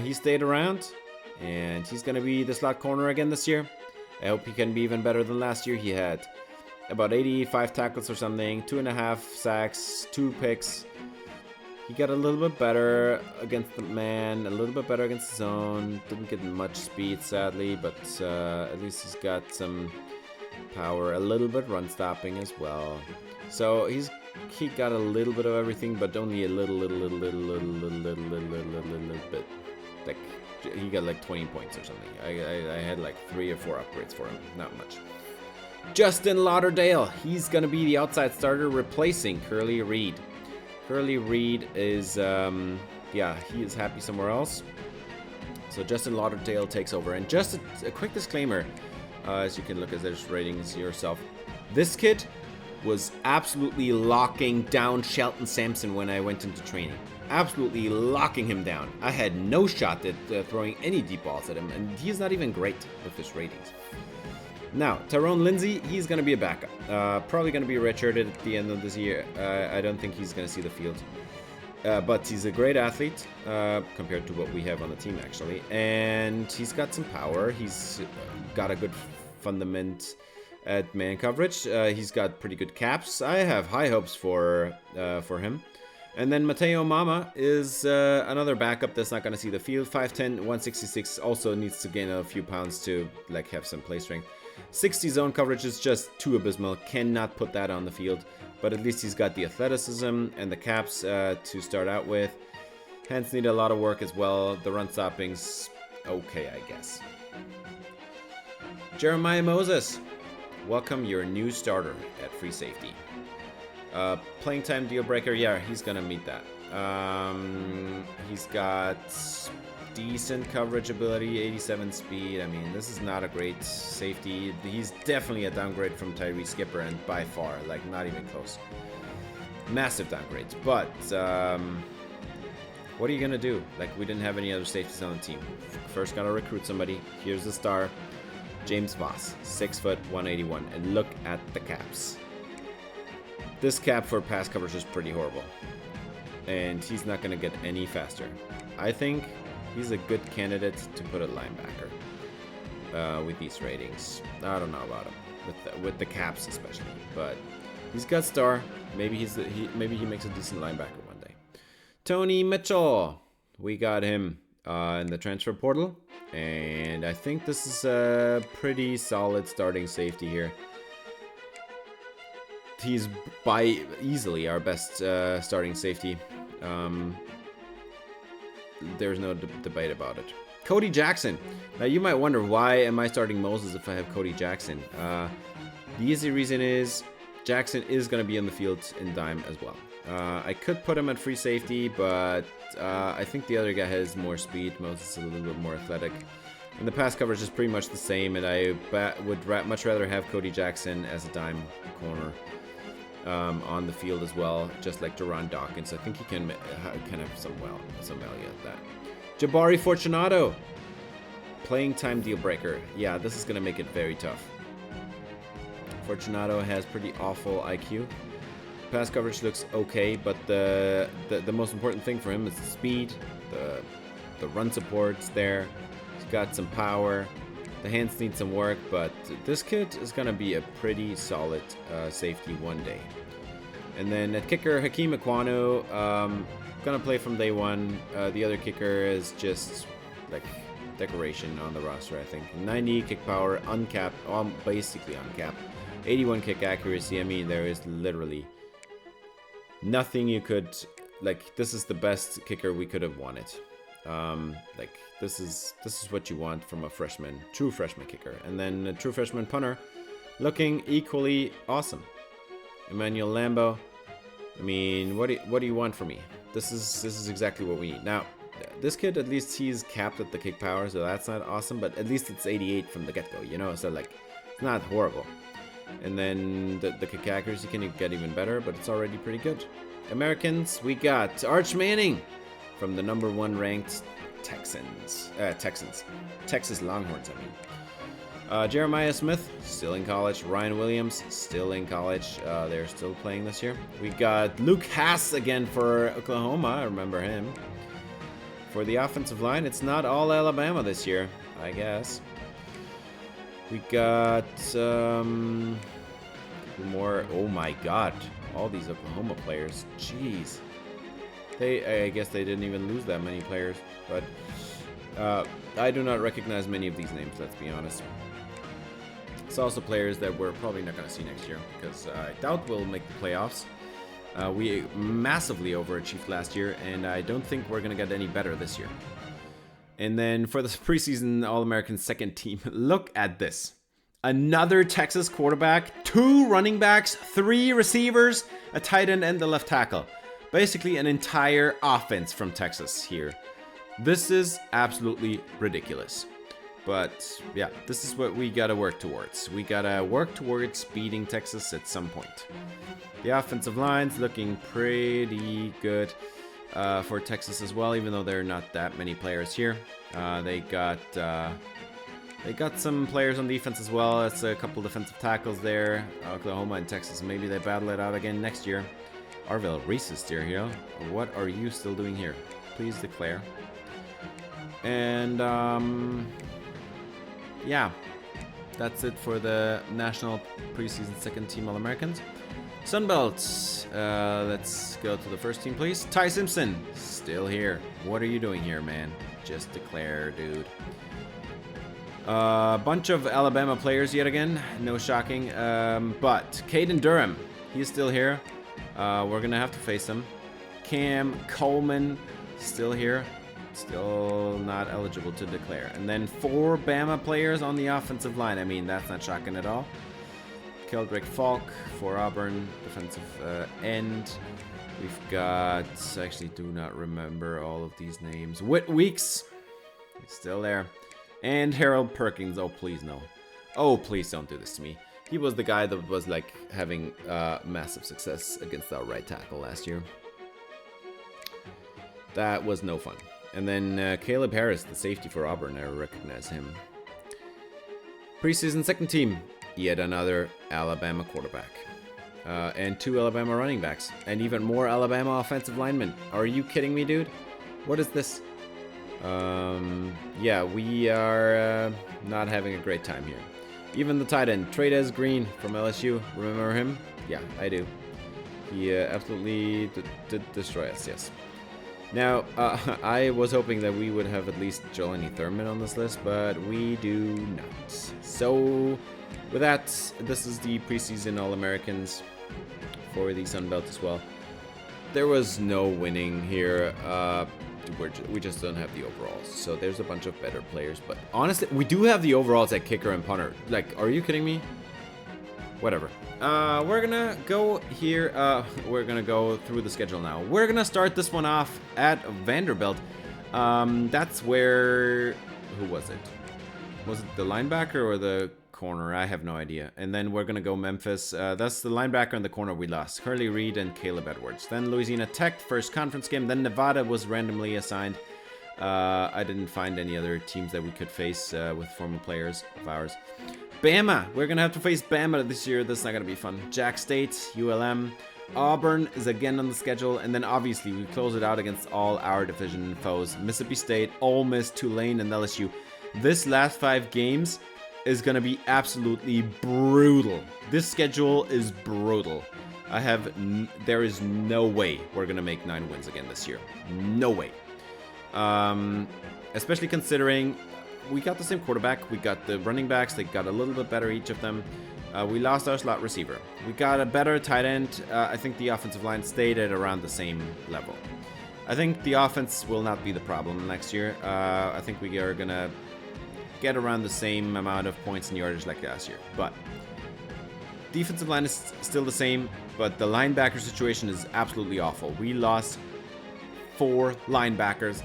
He stayed around, and he's going to be the slot corner again this year. I hope he can be even better than last year. He had about 85 tackles or something, 2.5 sacks, 2 picks. He got a little bit better against the man, a little bit better against the zone. Didn't get much speed, sadly, but at least he's got some power, a little bit run stopping as well. So he got a little bit of everything, but only a little bit. Like he got like 20 points or something. I had like 3 or 4 upgrades for him, not much. Justin Lauderdale, he's gonna be the outside starter replacing Curly Reed. Curly Reed is, yeah, he is happy somewhere else. So Justin Lauderdale takes over. And just a quick disclaimer, as you can look at his ratings yourself. This kid was absolutely locking down Shelton Sampson when I went into training. Absolutely locking him down. I had no shot at throwing any deep balls at him, and he's not even great with his ratings. Now, Tyrone Lindsey, he's going to be a backup. Probably going to be redshirted at the end of this year. I don't think he's going to see the field. But he's a great athlete compared to what we have on the team, actually. And he's got some power. He's got a good fundament at man coverage. He's got pretty good caps. I have high hopes for him. And then Mateo Mama is another backup that's not going to see the field. 5'10", 166, also needs to gain a few pounds to like have some play strength. 60 zone coverage is just too abysmal. Cannot put that on the field. But at least he's got the athleticism and the caps to start out with. Hands need a lot of work as well. The run stopping's okay, I guess. Jeremiah Moses, welcome your new starter at free safety. Playing time deal breaker, yeah, he's gonna meet that. He's got decent coverage ability, 87 speed. I mean, this is not a great safety. He's definitely a downgrade from Tyree Skipper, and by far, like, not even close. Massive downgrades. But what are you gonna do? Like, we didn't have any other safeties on the team. First gotta recruit somebody. Here's the star, James Voss, 6 foot 181, and look at the caps. This cap for pass coverage is pretty horrible, and he's not gonna get any faster. I think he's a good candidate to put at linebacker with these ratings. I don't know about him with the caps especially, but he's got star. Maybe maybe he makes a decent linebacker one day. Tony Mitchell, we got him in the transfer portal, and I think this is a pretty solid starting safety here. He's by easily our best starting safety. There's no debate about it. Cody Jackson. Now you might wonder, why am I starting Moses if I have Cody Jackson? The easy reason is Jackson is going to be in the field in dime as well. I could put him at free safety, but I think the other guy has more speed. Moses is a little bit more athletic. And the pass coverage is pretty much the same, and I would much rather have Cody Jackson as a dime corner. On the field as well, just like Duran Dawkins. I think he can have some value at that. Jabari Fortunato, playing time deal breaker. Yeah, this is gonna make it very tough. Fortunato has pretty awful IQ. Pass coverage looks okay, but the most important thing for him is the speed. The run support's there. He's got some power. The hands need some work, but this kid is going to be a pretty solid safety one day. And then at kicker, Hakeem Ekwonu, going to play from day one. The other kicker is just like decoration on the roster, I think. 90 kick power, uncapped, basically uncapped. 81 kick accuracy. I mean, there is literally nothing you could, like, this is the best kicker we could have wanted. Like, this is what you want from a true freshman kicker. And then a true freshman punter, looking equally awesome. Emmanuel Lambo. I mean, what do you want from me? This is exactly what we need. Now, this kid, at least he's capped at the kick power, so that's not awesome, but at least it's 88 from the get-go, you know, so like, it's not horrible. And then the kick accuracy can get even better, but it's already pretty good. Americans, we got Arch Manning from the #1 ranked Texas Longhorns, I mean. Jeremiah Smith, still in college. Ryan Williams, still in college. They're still playing this year. We got Luke Haas again for Oklahoma. I remember him. For the offensive line, it's not all Alabama this year, I guess. We got more. Oh my God, all these Oklahoma players. Jeez. I guess they didn't even lose that many players, but I do not recognize many of these names, let's be honest. It's also players that we're probably not going to see next year, because I doubt we'll make the playoffs. We massively overachieved last year, and I don't think we're going to get any better this year. And then for the preseason All-American second team, look at this. Another Texas quarterback, 2 running backs, 3 receivers, a tight end, and the left tackle. Basically an entire offense from Texas here. This is absolutely ridiculous. But yeah, this is what we gotta work towards. We gotta work towards beating Texas at some point. The offensive line's looking pretty good for Texas as well, even though there are not that many players here. They got some players on defense as well. It's a couple defensive tackles there. Oklahoma and Texas, maybe they battle it out again next year. Arvell Reese is still here. What are you still doing here? Please declare. And yeah, that's it for the national preseason second team All-Americans. Sunbelt, let's go to the first team, please. Ty Simpson, still here. What are you doing here, man? Just declare, dude. Bunch of Alabama players yet again, no shocking. But Caden Durham, he's still here. We're gonna have to face him. Cam Coleman, still here. Still not eligible to declare. And then 4 Bama players on the offensive line. I mean, that's not shocking at all. Keldrick Falk for Auburn, defensive end. We've got, I actually do not remember all of these names. Whit Weeks, he's still there. And Harold Perkins, oh please no. Oh please don't do this to me. He was the guy that was like having massive success against our right tackle last year. That was no fun. And then Caleb Harris, the safety for Auburn, I recognize him. Preseason second team, yet another Alabama quarterback. And 2 Alabama running backs. And even more Alabama offensive linemen. Are you kidding me, dude? What is this? Yeah, we are not having a great time here. Even the tight end, Trades Green from LSU. Remember him? Yeah, I do. He absolutely did destroy us, yes. Now, I was hoping that we would have at least Jelani Thurman on this list, but we do not. So, with that, this is the preseason All-Americans for the Sun Belt as well. There was no winning here. We just don't have the overalls. So there's a bunch of better players, but honestly, we do have the overalls at kicker and punter. Like, are you kidding me? Whatever. We're gonna go here. We're gonna go through the schedule now. We're gonna start this one off at Vanderbilt. That's where... Who was it? Was it the linebacker or the corner? I have no idea. And then we're gonna go Memphis. That's the linebacker and the corner we lost. Hurley Reed and Caleb Edwards. Then Louisiana Tech, first conference game. Then Nevada was randomly assigned. I didn't find any other teams that we could face with former players of ours. Bama. We're gonna have to face Bama this year. This is not gonna be fun. Jack State, ULM. Auburn is again on the schedule. And then obviously we close it out against all our division foes. Mississippi State, Ole Miss, Tulane, and LSU. This last 5 games is going to be absolutely brutal. This schedule is brutal. There is no way we're going to make 9 wins again this year. No way. Especially considering we got the same quarterback. We got the running backs. They got a little bit better, each of them. We lost our slot receiver. We got a better tight end. I think the offensive line stayed at around the same level. I think the offense will not be the problem next year. I think we are going to get around the same amount of points and yardage like last year. But defensive line is still the same, but the linebacker situation is absolutely awful. We lost 4 linebackers,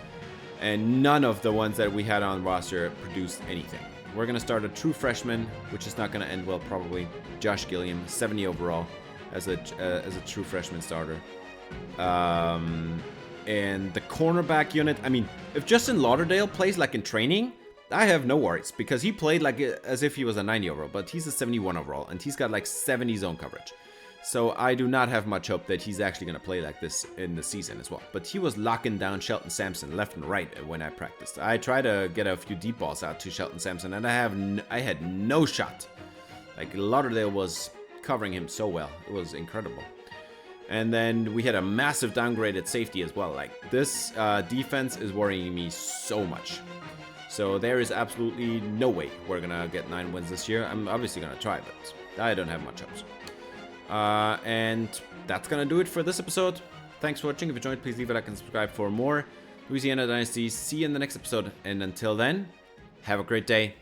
and none of the ones that we had on roster produced anything. We're going to start a true freshman, which is not going to end well probably. Josh Gilliam, 70 overall as a true freshman starter. And the cornerback unit, I mean, if Justin Lauderdale plays like in training, I have no worries, because he played like as if he was a 90 overall, but he's a 71 overall, and he's got like 70 zone coverage. So I do not have much hope that he's actually going to play like this in the season as well. But he was locking down Shelton Sampson left and right when I practiced. I tried to get a few deep balls out to Shelton Sampson, and I had no shot. Like, Lauderdale was covering him so well. It was incredible. And then we had a massive downgrade at safety as well. Like, this defense is worrying me so much. So there is absolutely no way we're gonna get 9 wins this year. I'm obviously gonna try, but I don't have much hopes. And that's gonna do it for this episode. Thanks for watching. If you enjoyed, please leave a like and subscribe for more Louisiana Dynasty. See you in the next episode. And until then, have a great day.